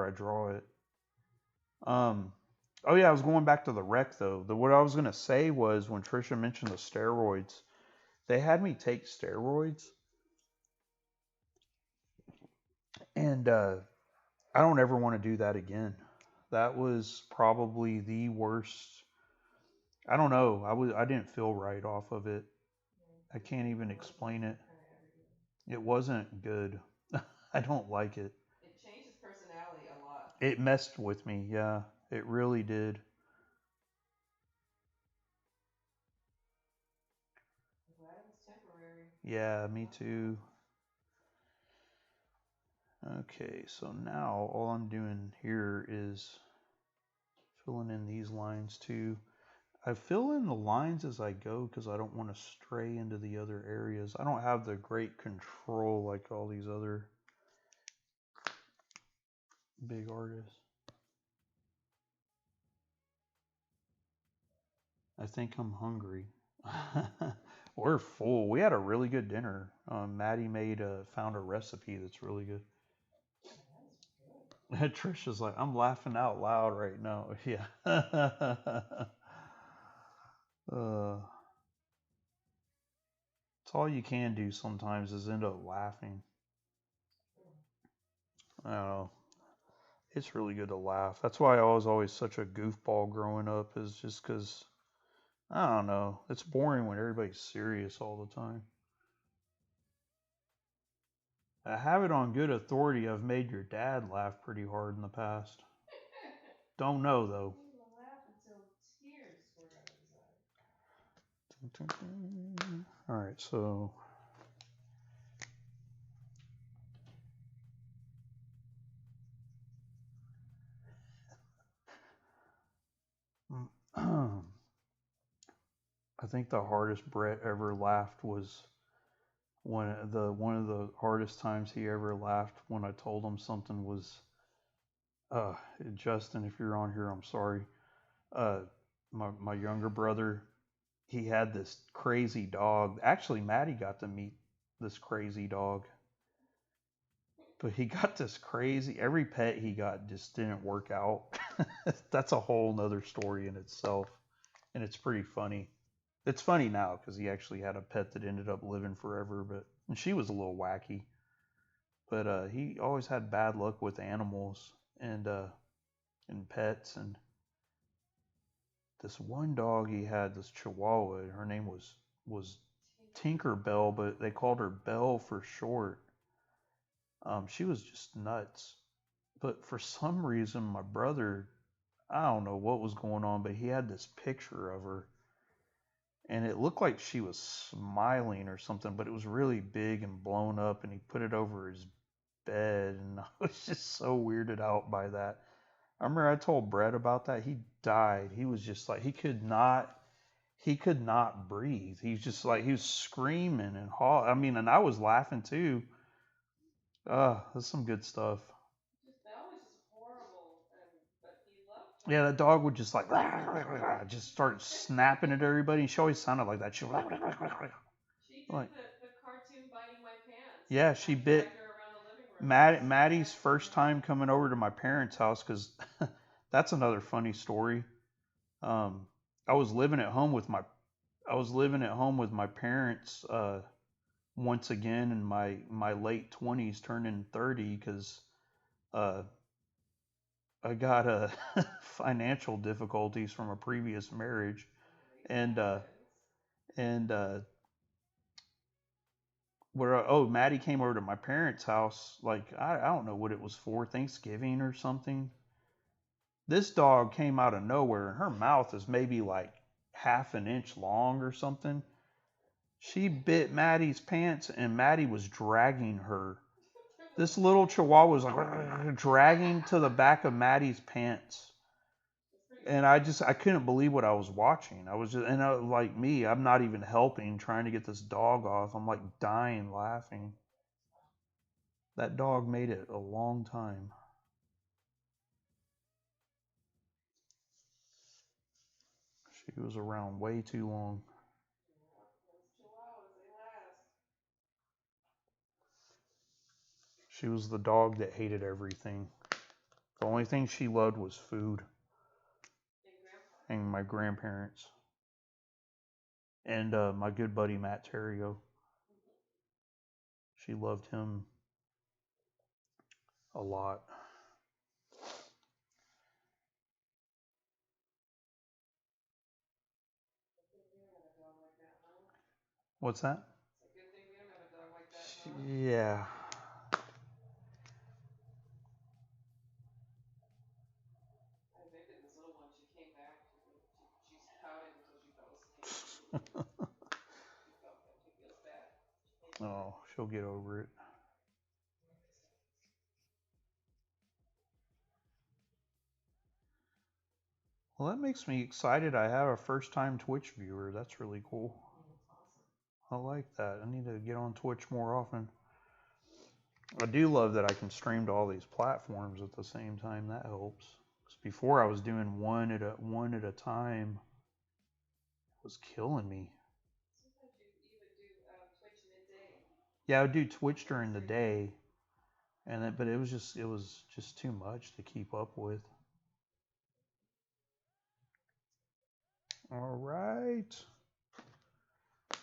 Speaker 1: I draw it. Um, oh yeah, I was going back to the wreck though. What I was gonna say was when Trisha mentioned the steroids, they had me take steroids, and I don't ever want to do that again. That was probably the worst. I don't know. I didn't feel right off of it.
Speaker 2: yeah.
Speaker 1: I can't even
Speaker 2: It was
Speaker 1: explain it.
Speaker 2: kind of everything.
Speaker 1: It wasn't good. I don't like it.
Speaker 2: It changed his personality a lot.
Speaker 1: It messed with me. Yeah, it really did.
Speaker 2: I'm glad it was temporary.
Speaker 1: Yeah, me
Speaker 2: Not
Speaker 1: too.
Speaker 2: forever.
Speaker 1: Okay, so now all I'm doing here is filling in these lines too. I fill in the lines as I go because I don't want to stray into the other areas. I don't have the great control like all these other big artists. I think I'm hungry. We're full. We had a really good dinner. Maddie found a recipe that's really good.
Speaker 2: That is good.
Speaker 1: Trisha's like, I'm laughing out loud right now. Yeah. uh, it's all you can do sometimes is end up laughing.
Speaker 2: True.
Speaker 1: I don't know. It's really good to laugh. That's why I was always such a goofball growing up, is just because, I don't know. It's boring when everybody's serious all the time. I have it on good authority. I've made your dad laugh pretty hard in the past. Don't know though.
Speaker 2: He laughed until tears squirt out of his eyes.
Speaker 1: All right, so I think the hardest Brett ever laughed was one of the hardest times he ever laughed when I told him something was Uh, Justin, if you're on here, I'm sorry. Uh, my younger brother, he had this crazy dog. Actually, Maddie got to meet this crazy dog, but he got this crazy. Every pet he got just didn't work out. That's a whole nother story in itself, and it's pretty funny. It's funny now because he actually had a pet that ended up living forever, but and she was a little wacky. But he always had bad luck with animals and pets. And this one dog he had, this Chihuahua, her name was Tinker Bell, but they called her Belle for short. She was just nuts. But for some reason, my brother, I don't know what was going on, but he had this picture of her, and it looked like she was smiling or something, but it was really big and blown up, and he put it over his bed, and I was just so weirded out by that. I remember I told Brett about that. He died. He was just like he could not breathe. He's just like he was screaming and I mean, and I was laughing too. That's some good stuff.
Speaker 2: That was just horrible, but he loved
Speaker 1: Yeah,
Speaker 2: her.
Speaker 1: that dog would just like just start snapping at everybody. She always sounded like that. She
Speaker 2: She
Speaker 1: like
Speaker 2: did the cartoon biting my pants.
Speaker 1: yeah,
Speaker 2: I
Speaker 1: she bit
Speaker 2: dragged her around the living room. She
Speaker 1: Maddie's
Speaker 2: scratched
Speaker 1: first
Speaker 2: my
Speaker 1: time coming over to my parents' house because that's another funny story. Um, I was living at home with my I was living at home with my parents once again in my late 20s, turning 30 because uh, I got financial difficulties from a previous marriage,
Speaker 2: Raising
Speaker 1: and
Speaker 2: my
Speaker 1: uh,
Speaker 2: kids.
Speaker 1: and where Maddie came over to my parents' house like I don't know what it was for, Thanksgiving or something. This dog came out of nowhere, and her mouth is maybe like half an inch long or something. She bit Maddie's pants, and Maddie was dragging her. This little chihuahua was like dragging to the back of Maddie's pants.
Speaker 2: It's pretty
Speaker 1: And
Speaker 2: funny.
Speaker 1: I couldn't believe what I was watching. I was just, and like me, I'm not even helping, trying to get this dog off. I'm like dying laughing. That dog made it a long time. She was around way too long.
Speaker 2: Yeah, those chihuahuas, they last.
Speaker 1: She was the dog that hated everything. The only thing she loved was food
Speaker 2: And grandpa.
Speaker 1: and my grandparents and my good buddy Matt Terrio. She loved him a lot.
Speaker 2: It's a good thing we don't have a dog like that, huh?
Speaker 1: What's that?
Speaker 2: It's a good thing we don't have a dog like that, huh?
Speaker 1: Yeah.
Speaker 2: I evicted this little one. She came back. She's pouting until she fell asleep. She felt that. She feels bad. She came back.
Speaker 1: Oh, she'll get over it. Well, that makes me excited. I have a first time Twitch viewer. That's really cool.
Speaker 2: That's awesome.
Speaker 1: I like that. I need to get on Twitch more often. I do love that I can stream to all these platforms at the same time. That helps. 'Cause before I was doing one at a time. It was killing me.
Speaker 2: Sometimes you would do Twitch midday.
Speaker 1: Yeah, I would do Twitch during the day, and then, but it was just too much to keep up with. All right.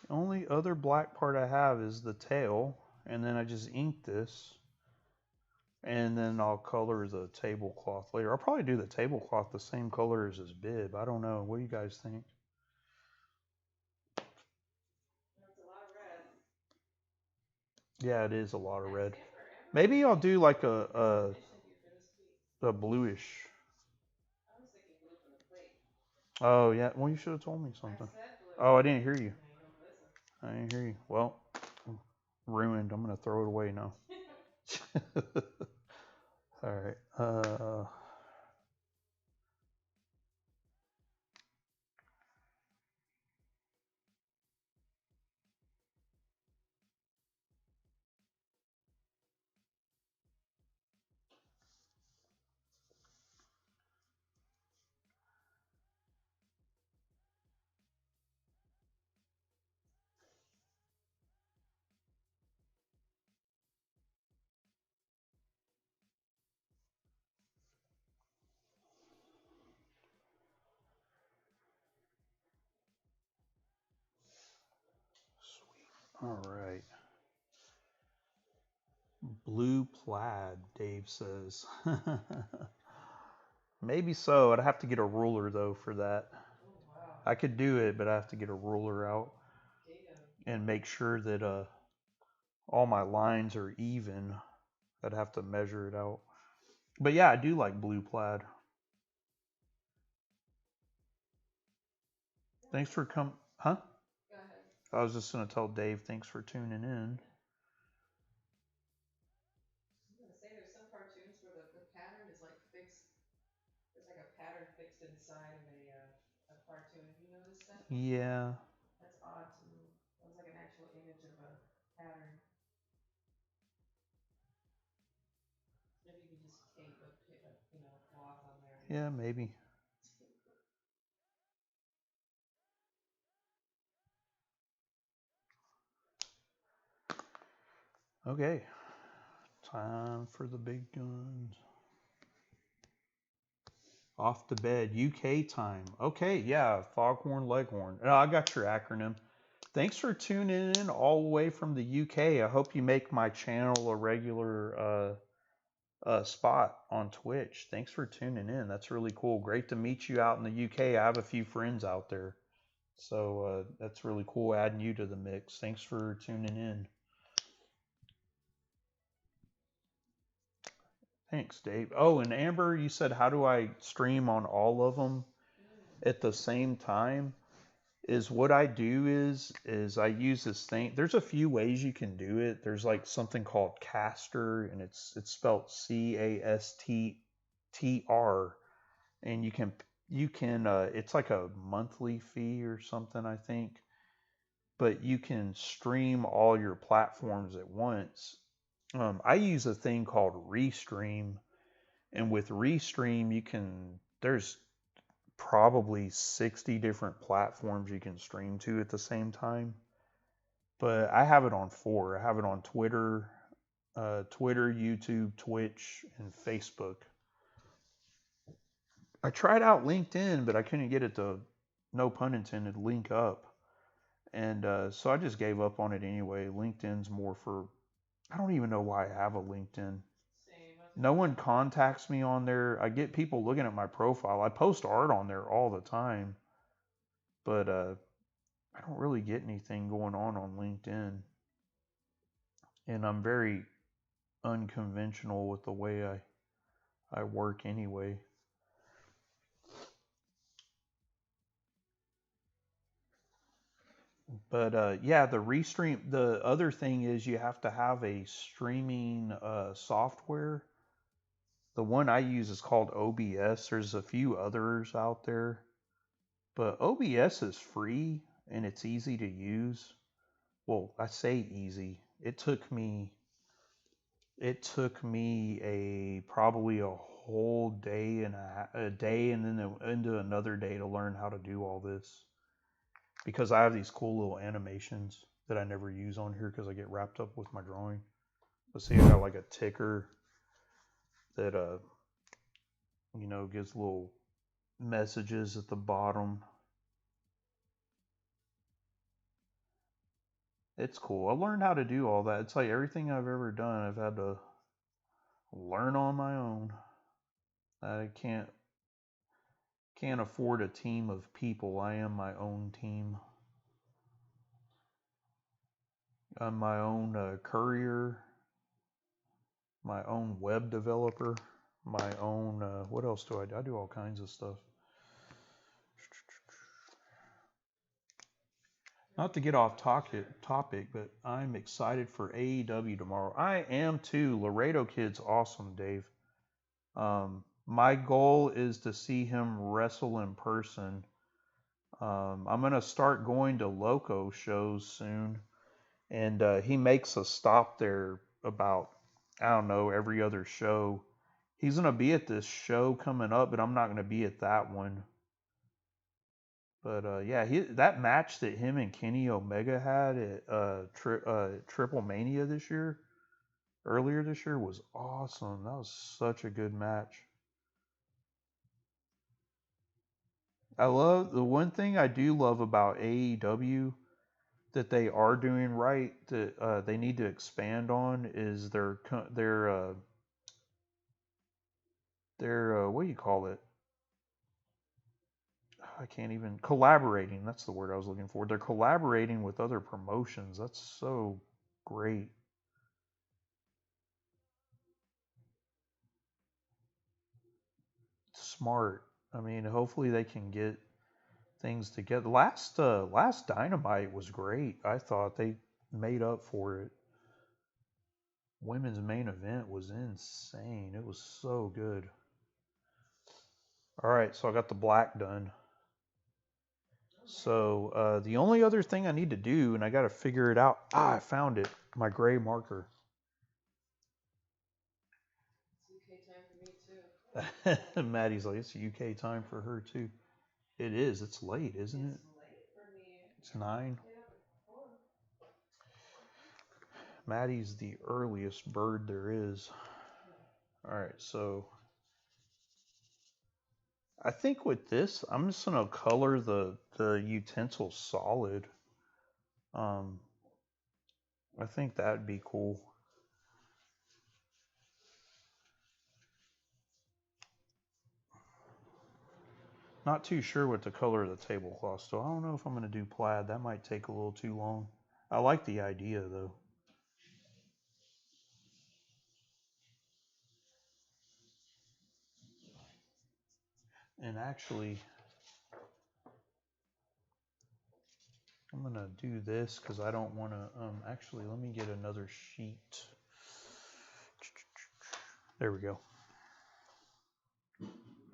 Speaker 1: The only other black part I have is the tail, and then I just ink this, and then I'll color the tablecloth later. I'll probably do the tablecloth the same color as his bib. I don't know. What do you guys think?
Speaker 2: That's a lot of red.
Speaker 1: Yeah, it is a lot of
Speaker 2: Nice
Speaker 1: red.
Speaker 2: amber. Amber would
Speaker 1: Maybe
Speaker 2: be
Speaker 1: I'll do like
Speaker 2: nice addition here for this week.
Speaker 1: a bluish.
Speaker 2: I was thinking blue for the plate.
Speaker 1: Oh yeah. Well, you should have told me
Speaker 2: I
Speaker 1: something.
Speaker 2: said blue.
Speaker 1: Oh, I didn't hear you.
Speaker 2: No, you don't listen.
Speaker 1: I didn't hear you. Well, ruined. I'm gonna throw it away now. All right. All right. Blue plaid, Dave says. Maybe so. I'd have to get a ruler though for that.
Speaker 2: Oh wow.
Speaker 1: I could do it, but I have to get a ruler out
Speaker 2: Data.
Speaker 1: and make sure that all my lines are even. I'd have to measure it out. But yeah, I do like blue plaid. Thanks for coming. Huh?
Speaker 2: Go ahead.
Speaker 1: I was just going to tell Dave, thanks for tuning in.
Speaker 2: I'm gonna say there's some cartoons where the pattern is like fixed. There's like a pattern fixed inside of a cartoon. Have you noticed that?
Speaker 1: Yeah.
Speaker 2: That's odd to me. That was like an actual image of a pattern. Maybe you could just tape a cloth on there.
Speaker 1: Yeah, maybe. Okay. Time for the big guns. Off to bed, UK time. Okay, yeah, Foghorn Leghorn. Oh, I got your acronym. Thanks for tuning in all the way from the UK. I hope you make my channel a regular spot on Twitch. Thanks for tuning in. That's really cool. Great to meet you out in the UK. I have a few friends out there. So that's really cool adding you to the mix. Thanks for tuning in. Thanks, Dave. Oh, and Amber, you said, how do I stream on all of them at the same time? Is what I do is I use this thing. There's a few ways you can do it. There's like something called Caster, and it's spelled CASTTR, and you can it's like a monthly fee or something, I think, but you can stream all your platforms at once. I use a thing called Restream, and with Restream, there's probably 60 different platforms you can stream to at the same time. But I have it on 4. I have it on Twitter, YouTube, Twitch, and Facebook. I tried out LinkedIn, but I couldn't get it to, no pun intended, link up. And so I just gave up on it anyway. LinkedIn's more for, I don't even know why I have a LinkedIn. No one contacts me on there. I get people looking at my profile. I post art on there all the time, but I don't really get anything going on LinkedIn. And I'm very unconventional with the way I work anyway. But yeah, the Restream, the other thing is you have to have a streaming software. The one I use is called OBS. There's a few others out there, but OBS is free and it's easy to use. Well, I say easy. It took me probably a whole day and a day and then into another day to learn how to do all this, because I have these cool little animations that I never use on here because I get wrapped up with my drawing. Let's see, I got like a ticker that gives little messages at the bottom. It's cool. I learned how to do all that. It's like everything I've ever done, I've had to learn on my own. I can't afford a team of people. I am my own team. I'm my own courier, my own web developer, my own, what else do I do? I do all kinds of stuff. Not to get off topic, but I'm excited for AEW tomorrow. I am too. Laredo Kid's awesome, Dave. My goal is to see him wrestle in person. I'm going to start going to Loco shows soon. And he makes a stop there about, I don't know, every other show. He's going to be at this show coming up, but I'm not going to be at that one. But yeah, that match that him and Kenny Omega had at Triple Mania earlier this year, was awesome. That was such a good match. The one thing I do love about AEW, that they are doing right that they need to expand on is their what do you call it? I can't even collaborating. That's the word I was looking for. They're collaborating with other promotions. That's so great. Smart. I mean, hopefully they can get things together. Last Dynamite was great. I thought they made up for it. Women's main event was insane. It was so good. All right, so I got the black done. So the only other thing I need to do, and I got to figure it out. I found it. My gray marker.
Speaker 2: It's UK time for me too.
Speaker 1: Maddie's like, it's UK time for her too. It is. It's late, isn't it?
Speaker 2: It's late for me.
Speaker 1: It's 9.
Speaker 2: Get up at 4.
Speaker 1: Maddie's the earliest bird there is. All right, so I think with this, I'm just gonna color the utensil solid. I think that'd be cool. Not too sure what the color of the tablecloth, so I don't know if I'm gonna do plaid. That might take a little too long. I like the idea though. And actually, I'm gonna do this because I don't want to. Actually, let me get another sheet. There we go.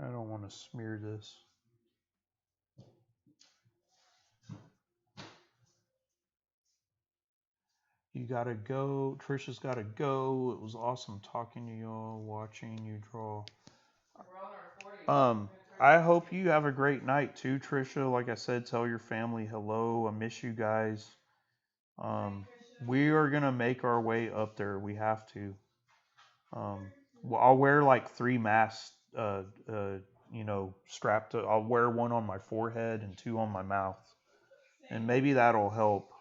Speaker 1: I don't want to smear this. You gotta go. Trisha's gotta go. It was awesome talking to y'all, watching you draw.
Speaker 2: We're on our 40s.
Speaker 1: I hope you have a great night too, Trisha. Like I said, tell your family hello. I miss you guys. We are gonna make our way up there. We have to. Well, I'll wear like 3 masks. Strapped. I'll wear one on my forehead and 2 on my mouth, and maybe that'll help.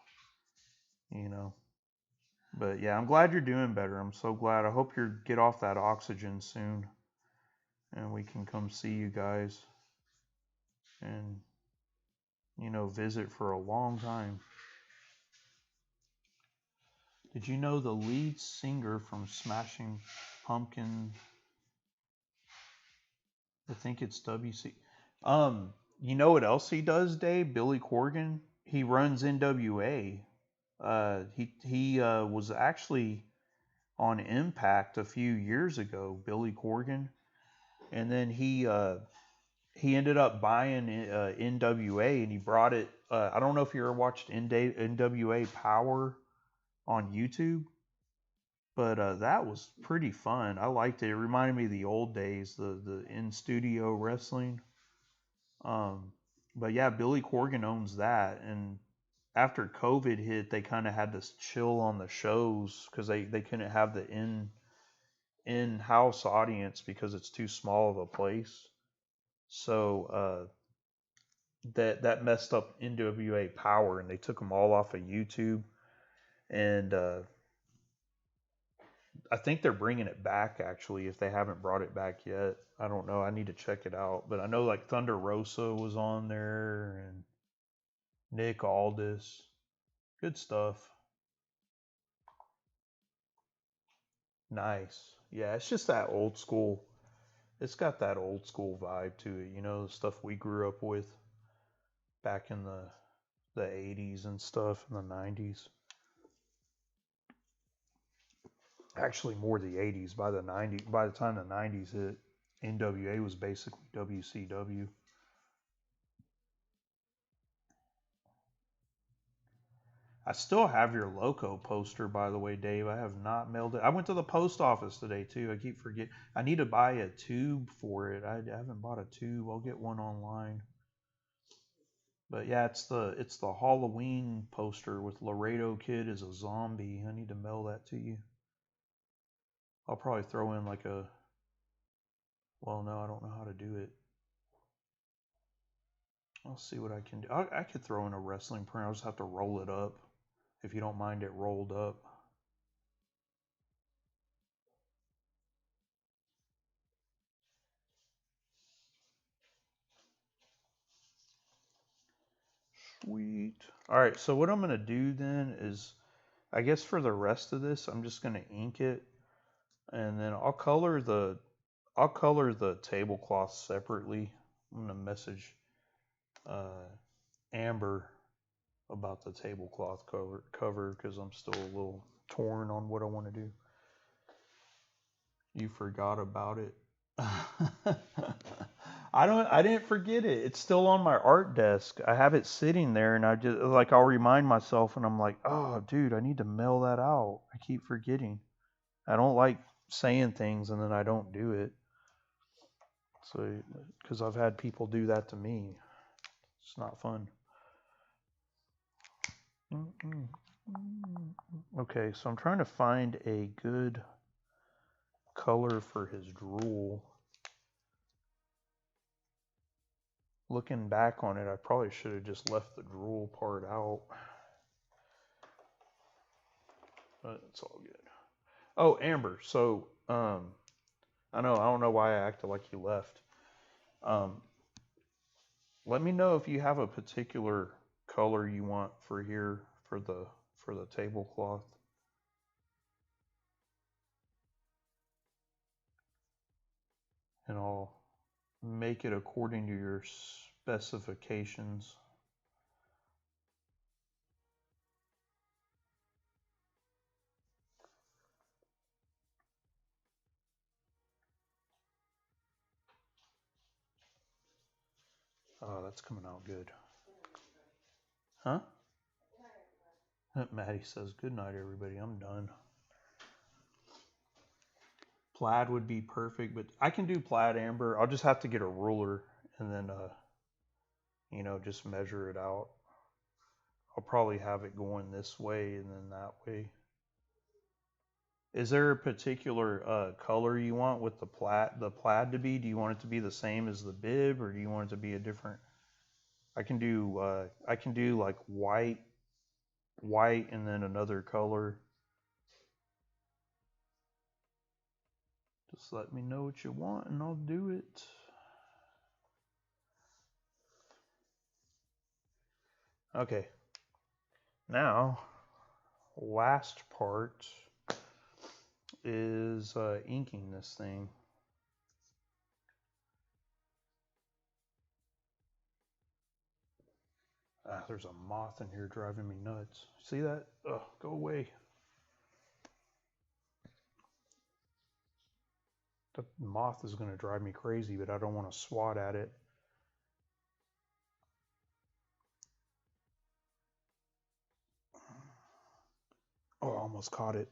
Speaker 1: But yeah, I'm glad you're doing better. I'm so glad. I hope you get off that oxygen soon, and we can come see you guys and visit for a long time. Did you know the lead singer from Smashing Pumpkin? I think it's WC. You know what else he does, Dave? Billy Corgan. He runs NWA. He was actually on Impact a few years ago, Billy Corgan, and then he ended up buying NWA and he brought it. I don't know if you ever watched NWA Power on YouTube, but that was pretty fun. I liked it. It reminded me of the old days, the in studio wrestling. But yeah, Billy Corgan owns that, and after COVID hit, they kind of had to chill on the shows because they couldn't have the in-house audience because it's too small of a place. So that messed up NWA Power, and they took them all off of YouTube. And I think they're bringing it back actually, if they haven't brought it back yet. I don't know. I need to check it out. But I know like Thunder Rosa was on there and Nick Aldis. Good stuff. Nice. Yeah, it's just that old school. It's got that old school vibe to it, the stuff we grew up with back in the 80s and stuff, in the 90s. Actually, more the 80s. By the time the 90s hit, NWA was basically WCW. I still have your Loco poster, by the way, Dave. I have not mailed it. I went to the post office today too. I keep forgetting. I need to buy a tube for it. I haven't bought a tube. I'll get one online. But yeah, it's the Halloween poster with Laredo Kid as a zombie. I need to mail that to you. I'll probably throw in like a. Well, no, I don't know how to do it. I'll see what I can do. I could throw in a wrestling print. I'll just have to roll it up. if you don't mind it rolled up. Sweet. All right, so what I'm gonna do then is, I guess for the rest of this, I'm just gonna ink it, and then I'll color the tablecloth separately. I'm gonna message uh, Amber about the tablecloth cover because I'm still a little torn on what I want to do. You forgot about it. I didn't forget it. It's still on my art desk. I have it sitting there and I just like I'll remind myself and I'm like, "Oh, dude, I need to mail that out." I keep forgetting. I don't like saying things and then I don't do it. So, cuz I've had people do that to me. It's not fun. Okay, so I'm trying to find a good color for his drool. Looking back on it, I probably should have just left the drool part out. But it's all good. Oh, Amber, so I don't know why I acted like you left. Um Let me know if you have a particular color you want for here for the tablecloth. And I'll make it according to your specifications. Oh, that's coming out good. Huh? Maddie says, "Good night, everybody. I'm done." Plaid would be perfect, but I can do plaid, Amber. I'll just have to get a ruler and then, just measure it out. I'll probably have it going this way and then that way. Is there a particular color you want with the plaid to be? Do you want it to be the same as the bib, or do you want it to be a different? I can do like white, and then another color. Just let me know what you want, and I'll do it. Okay. Now, last part is inking this thing. Ah, there's a moth in here driving me nuts. See that? Ugh, go away. The moth is going to drive me crazy, but I don't want to swat at it. Oh, I almost caught it.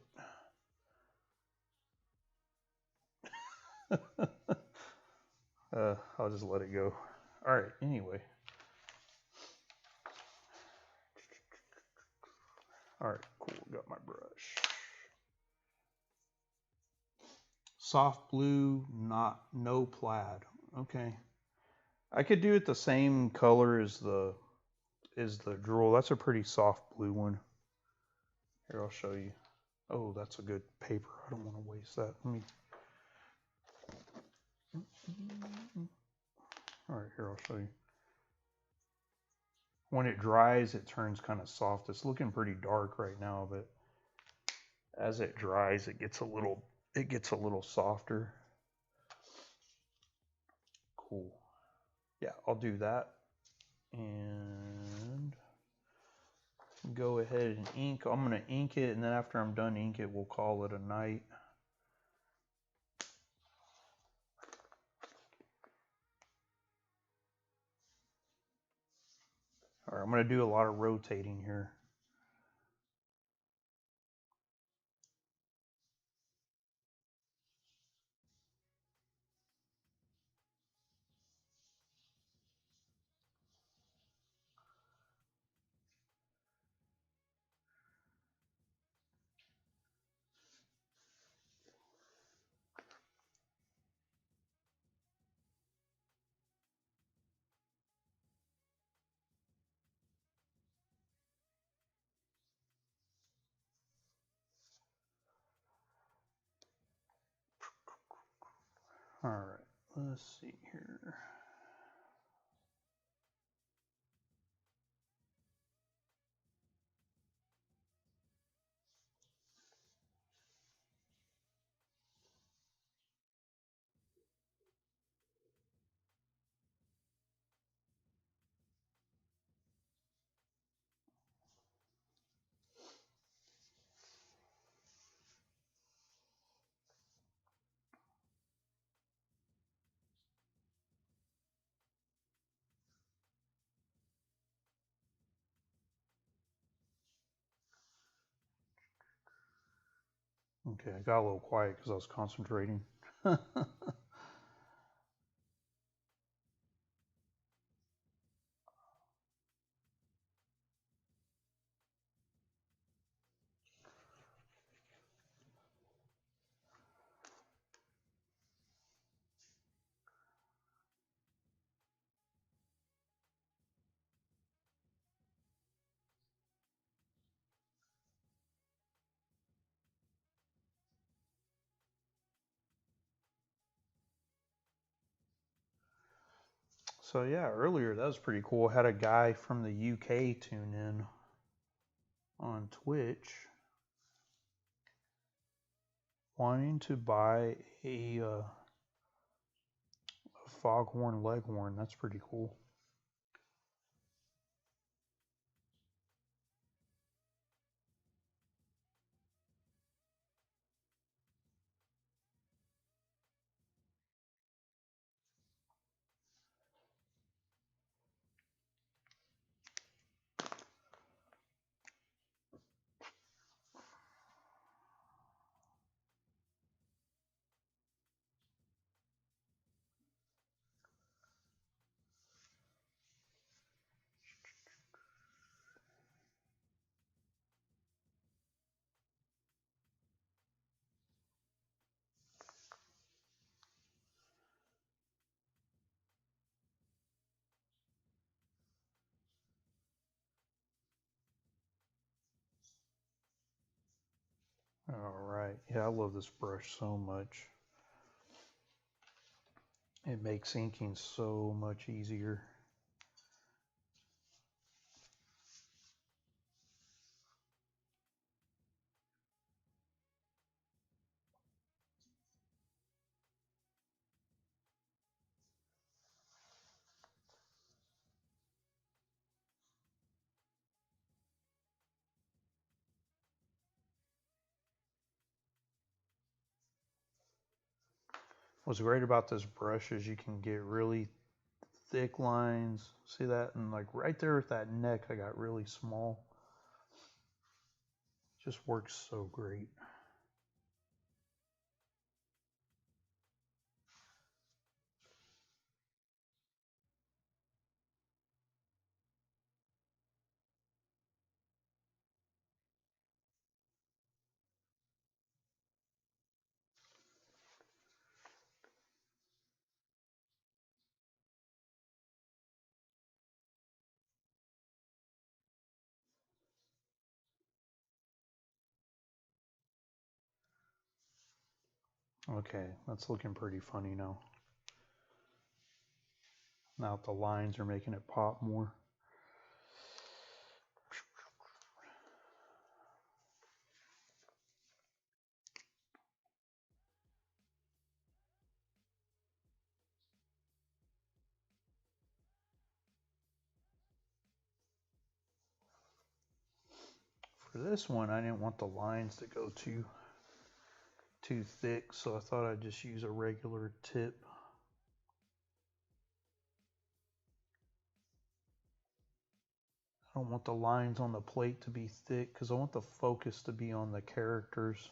Speaker 1: I'll just let it go. All right, anyway. All right, cool. Got my brush. Soft blue, no plaid. Okay. I could do it the same color as the drool. That's a pretty soft blue one. Here, I'll show you. Oh, that's a good paper. I don't want to waste that. Let me. All right, here, I'll show you. When it dries, it turns kind of soft. It's looking pretty dark right now, but as it dries, it gets a little softer. Cool. Yeah, I'll do that. And go ahead and ink. I'm going to ink it, and then after I'm done ink it, we'll call it a night. All right, I'm going to do a lot of rotating here. All right, let's see here. Okay, I got a little quiet because I was concentrating. So yeah, earlier that was pretty cool. I had a guy from the UK tune in on Twitch wanting to buy a foghorn leghorn. That's pretty cool. All right. Yeah, I love this brush so much. It makes inking so much easier. What's great about this brush is you can get really thick lines. See that? And like right there with that neck, I got really small. Just works so great. Okay, that's looking pretty funny now. Now the lines are making it pop more. For this one, I didn't want the lines to go too thick, so I thought I'd just use a regular tip. I don't want the lines on the plate to be thick because I want the focus to be on the characters.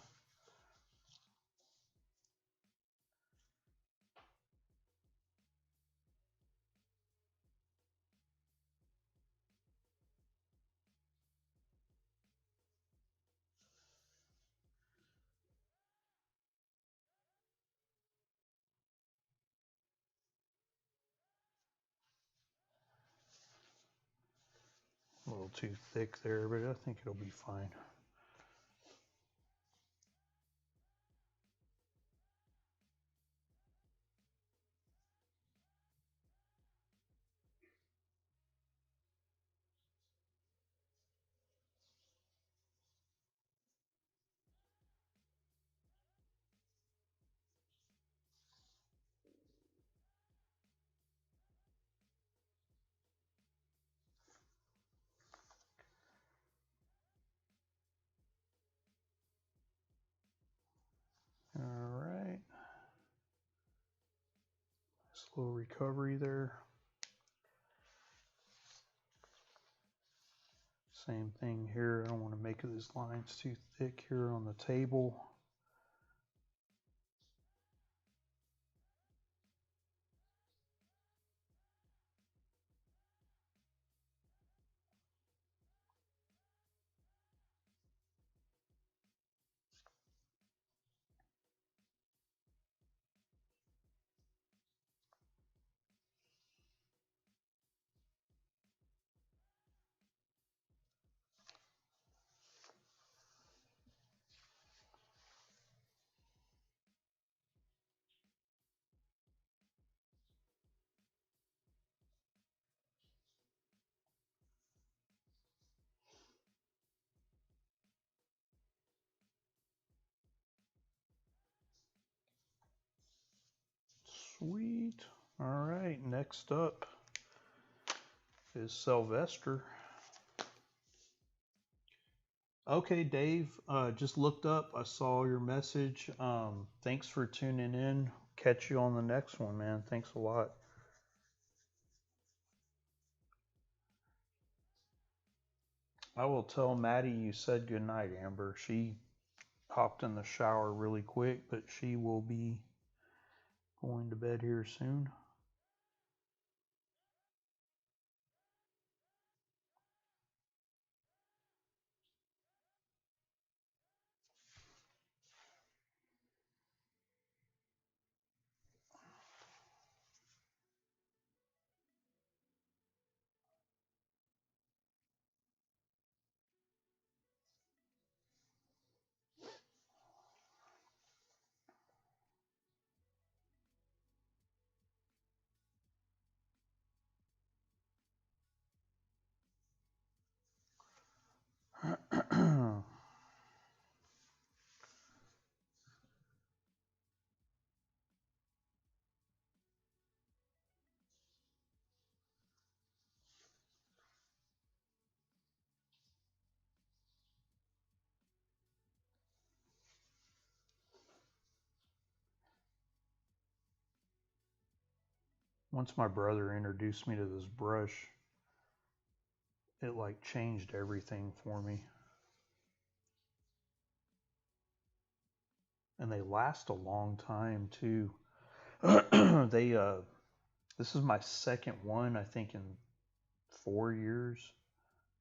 Speaker 1: A little too thick there, but I think it'll be fine. Nice little recovery there. Same thing here. I don't want to make these lines too thick here on the table. Sweet. All right, next up is Sylvester. Okay, Dave, just looked up. I saw your message. Thanks for tuning in. Catch you on the next one, man. Thanks a lot. I will tell Maddie you said goodnight, Amber. She hopped in the shower really quick, but she will be going to bed here soon. Once my brother introduced me to this brush, it like changed everything for me. And they last a long time too. they This is my second one, I think, in 4 years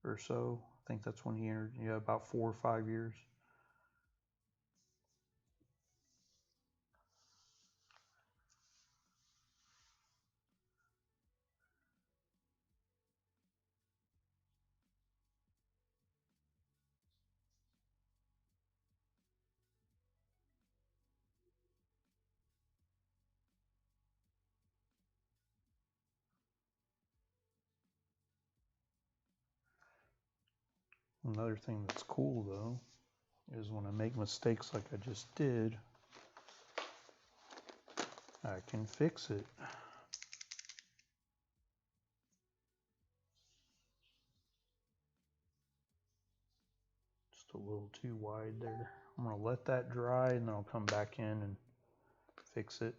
Speaker 1: or so. I think that's when he entered, yeah, about 4 or 5 years. Another thing that's cool though is when I make mistakes like I just did, I can fix it. Just a little too wide there. I'm gonna let that dry and then I'll come back in and fix it.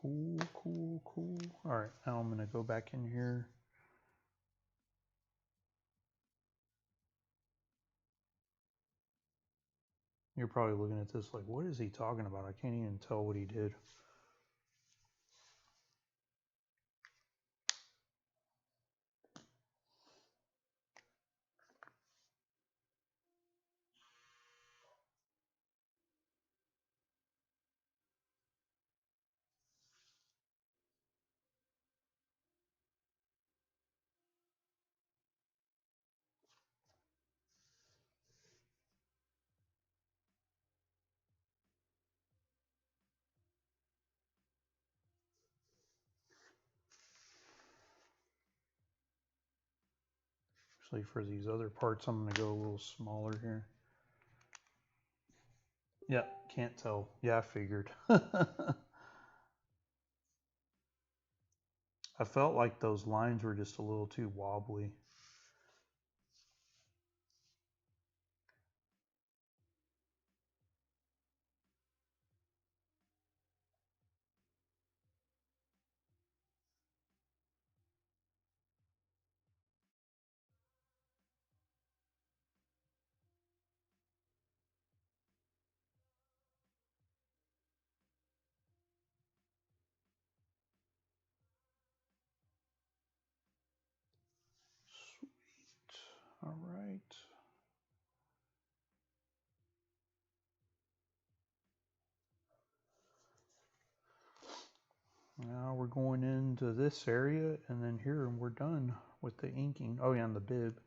Speaker 1: Cool, cool, cool. All right, now I'm gonna go back in here. You're probably looking at this like, what is he talking about? I can't even tell what he did. Actually, for these other parts, I'm going to go a little smaller here. Yep, can't tell. Yeah, I figured. I felt like those lines were just a little too wobbly. Sweet. All right. Now we're going into this area and then here, and we're done with the inking. Oh yeah, and the bib.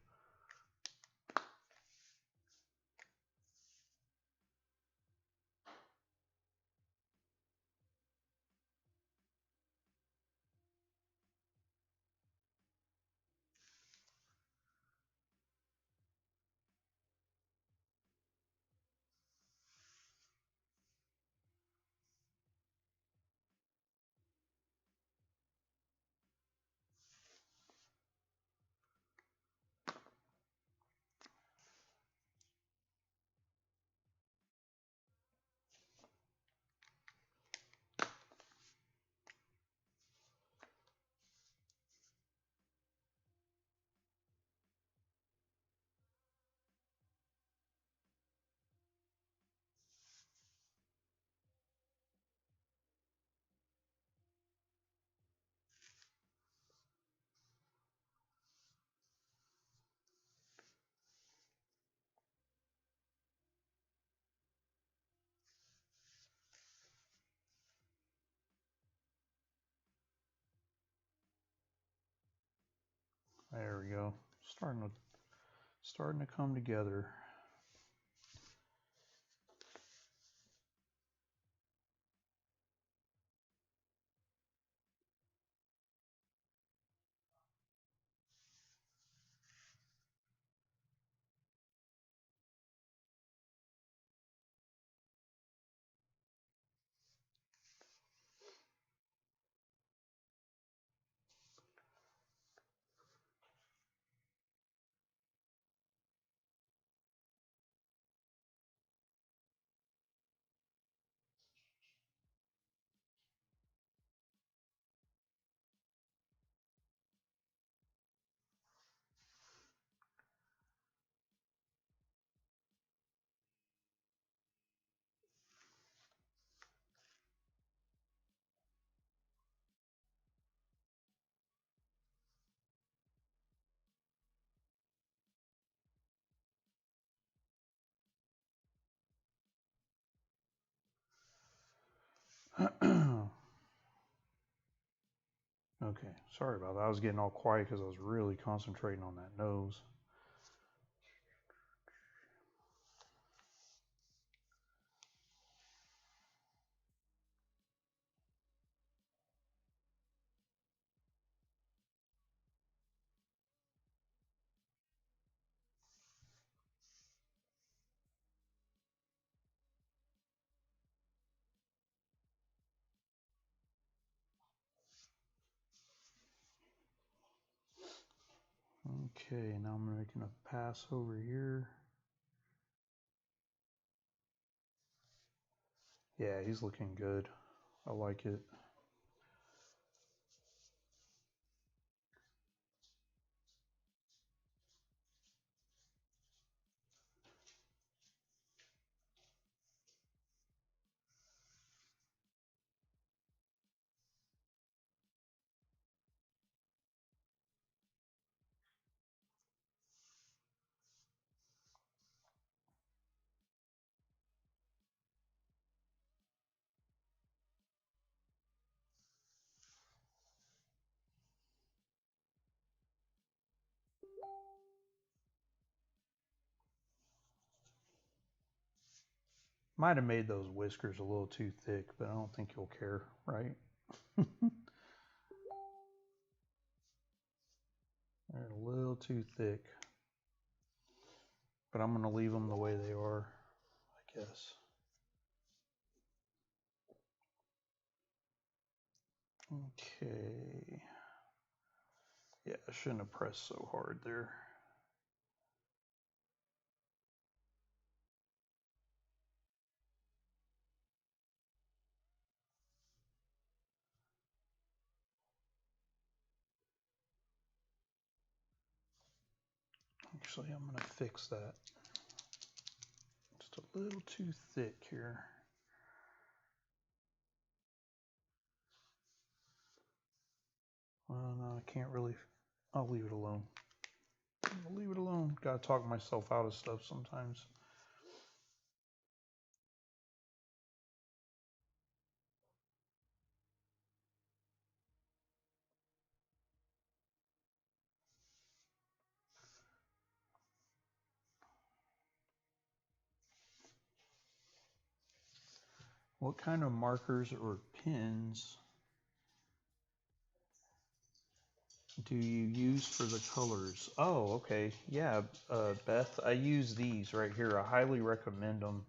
Speaker 1: There we go. Starting to come together. Okay, sorry about that. I was getting all quiet because I was really concentrating on that nose. Okay, now I'm making a pass over here. Yeah, he's looking good. I like it. Might have made those whiskers a little too thick, but I don't think you'll care, right? They're a little too thick. but I'm going to leave them the way they are, I guess. Okay. Yeah, I shouldn't have pressed so hard there. Actually, I'm going to fix that. Just a little too thick here. Well, no, I can't really. I'll leave it alone. I'll leave it alone. Gotta talk myself out of stuff sometimes. What kind of markers or pens do you use for the colors? Oh, okay. Yeah, Beth, I use these right here. I highly recommend them.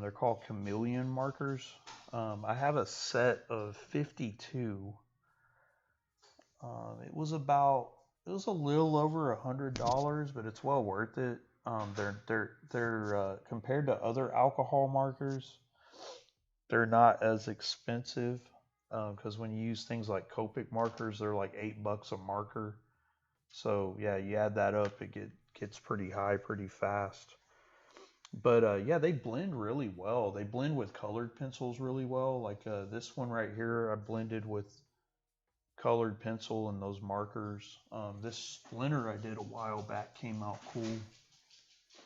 Speaker 1: They're called Chameleon Markers. I have a set of 52. It was a little over $100, but it's well worth it. They're compared to other alcohol markers, they're not as expensive because when you use things like Copic markers, they're like $8 a marker. So yeah, you add that up, it gets pretty high pretty fast. But yeah, they blend really well. They blend with colored pencils really well. Like this one right here, I blended with colored pencil and those markers. This splinter I did a while back came out cool.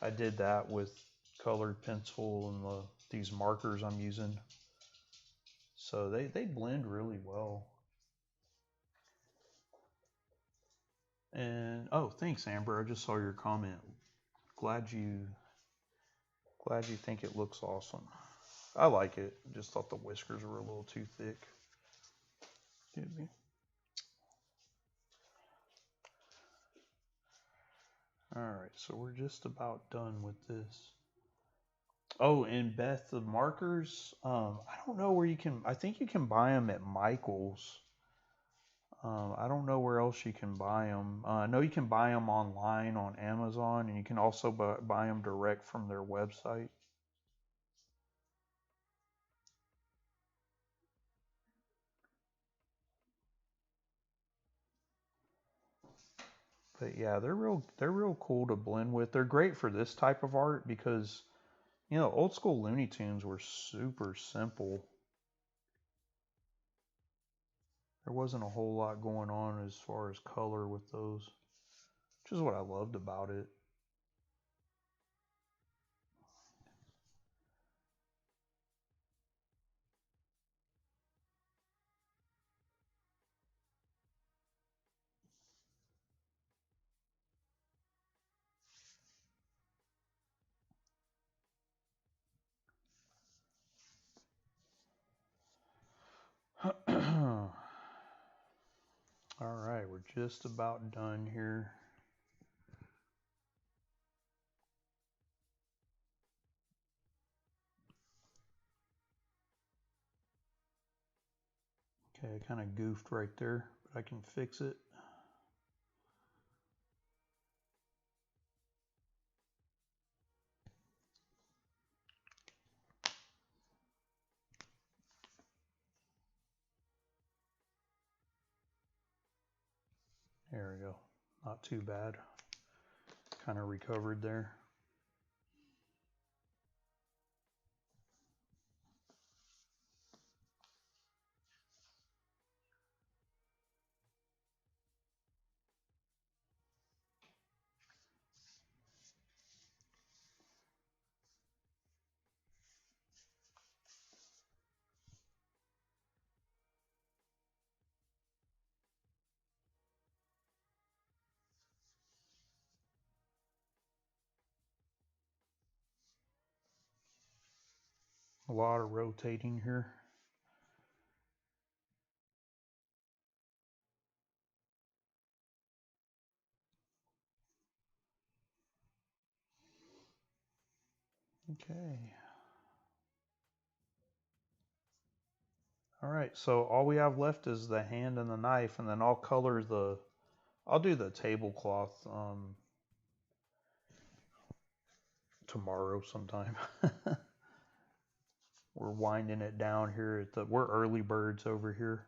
Speaker 1: I did that with colored pencil and these markers I'm using. So they blend really well. And oh, thanks, Amber. I just saw your comment. Glad you think it looks awesome. I like it. Just thought the whiskers were a little too thick. Excuse me. All right, so we're just about done with this. Oh, and Beth, the markers. I don't know where you can. I think you can buy them at Michael's. I don't know where else you can buy them. I know you can buy them online on Amazon, and you can also buy them direct from their website. But yeah, they're real cool to blend with. They're great for this type of art because old school Looney Tunes were super simple. There wasn't a whole lot going on as far as color with those, which is what I loved about it. All right, we're just about done here. Okay, I kind of goofed right there, but I can fix it. There we go. Not too bad. Kind of recovered there. A lot of rotating here. Okay. All right, so all we have left is the hand and the knife, and then I'll do the tablecloth tomorrow sometime. We're winding it down here we're early birds over here.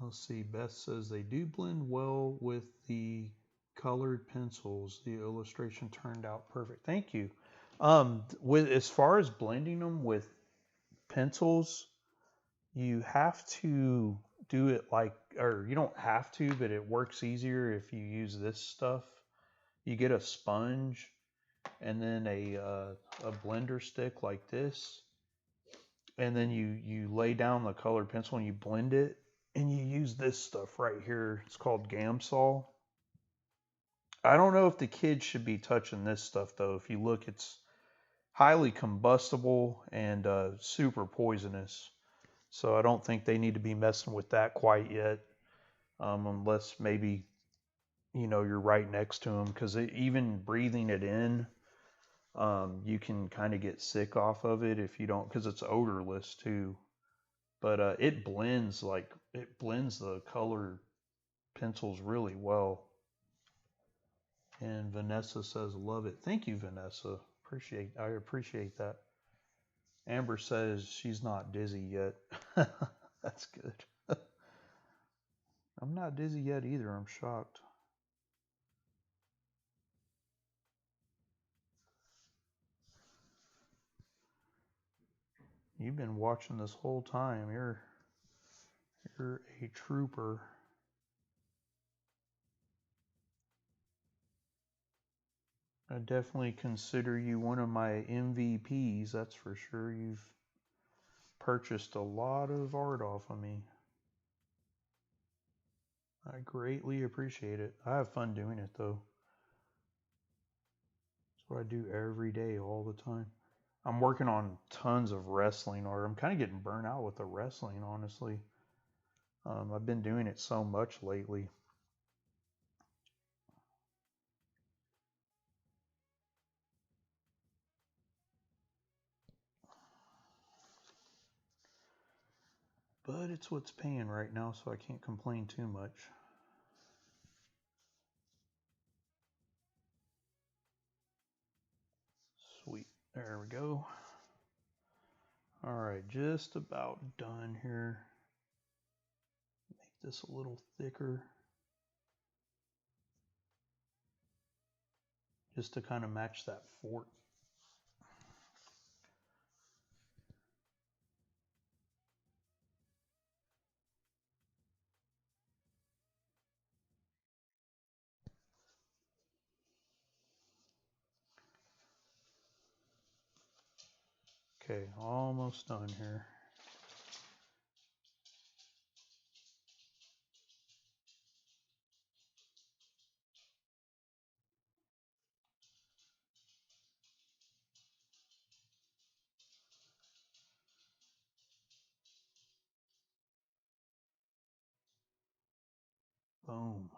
Speaker 1: Let's see, Beth says they do blend well with the colored pencils. The illustration turned out perfect. Thank you. With as far as blending them with pencils, you have to do it or you don't have to, but it works easier if you use this stuff. You get a sponge and then a blender stick like this, and then you lay down the colored pencil and you blend it, and you use this stuff right here. It's called Gamsol. I don't know if the kids should be touching this stuff though. If you look, it's highly combustible and super poisonous. So I don't think they need to be messing with that quite yet, unless maybe you're right next to them, because even breathing it in, you can kind of get sick off of it if you don't, because it's odorless too. But it blends the color pencils really well. And Vanessa says, love it. Thank you, Vanessa. I appreciate that. Amber says she's not dizzy yet. That's good. I'm not dizzy yet either. I'm shocked. You've been watching this whole time. You're a trooper. I definitely consider you one of my MVPs, that's for sure. You've purchased a lot of art off of me. I greatly appreciate it. I have fun doing it though. That's what I do every day, all the time. I'm working on tons of wrestling art. I'm kind of getting burnt out with the wrestling, honestly. I've been doing it so much lately. But it's what's paying right now, so I can't complain too much. Sweet. There we go. All right, just about done here. Make this a little thicker. Just to kind of match that fort. Okay, almost done here. Boom.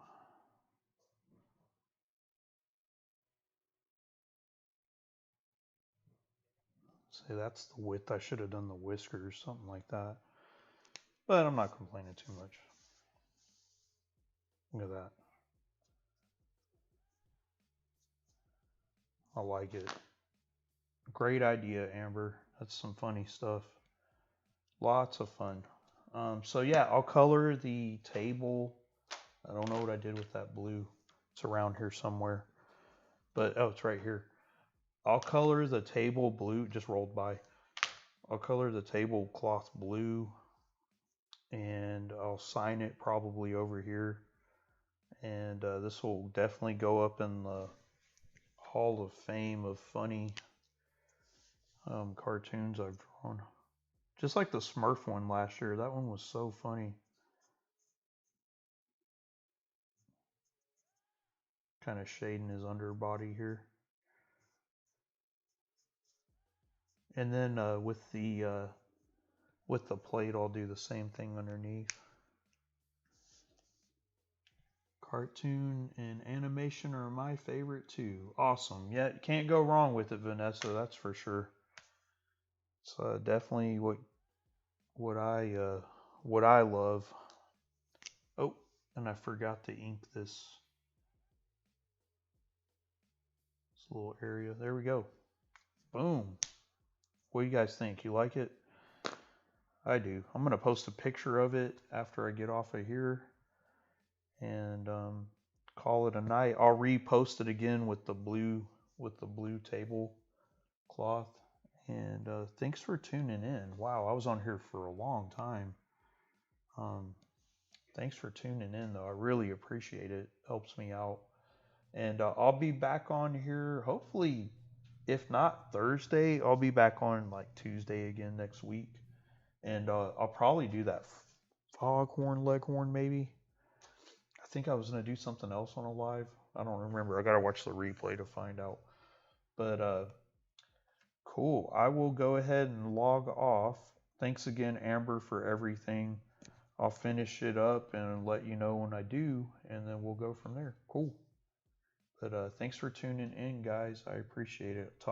Speaker 1: Say that's the width. I should have done the whiskers, something like that. But I'm not complaining too much. Look at that. I like it. Great idea, Amber. That's some funny stuff. Lots of fun. So yeah, I'll color the table. I don't know what I did with that blue. It's around here somewhere. But, oh, it's right here. I'll color the table blue. Just rolled by. I'll color the tablecloth blue, and I'll sign it probably over here. And this will definitely go up in the Hall of Fame of funny cartoons I've drawn. Just like the Smurf one last year. That one was so funny. Kind of shading his underbody here. And then with the plate, I'll do the same thing underneath. Cartoon and animation are my favorite too. Awesome. Yeah, can't go wrong with it, Vanessa. That's for sure. It's definitely what I love. Oh, and I forgot to ink this little area. There we go. Boom. What do you guys think? You like it? I do. I'm gonna post a picture of it after I get off of here, and call it a night. I'll repost it again with the blue tablecloth. And thanks for tuning in. Wow, I was on here for a long time. Um, thanks for tuning in, though. I really appreciate it. Helps me out. And I'll be back on here hopefully, if not Thursday, I'll be back on like Tuesday again next week. And I'll probably do that foghorn leghorn maybe. I think I was going to do something else on a live. I don't remember. I got to watch the replay to find out. But cool. I will go ahead and log off. Thanks again, Amber, for everything. I'll finish it up and let you know when I do, and then we'll go from there. Cool. But thanks for tuning in, guys. I appreciate it. Talk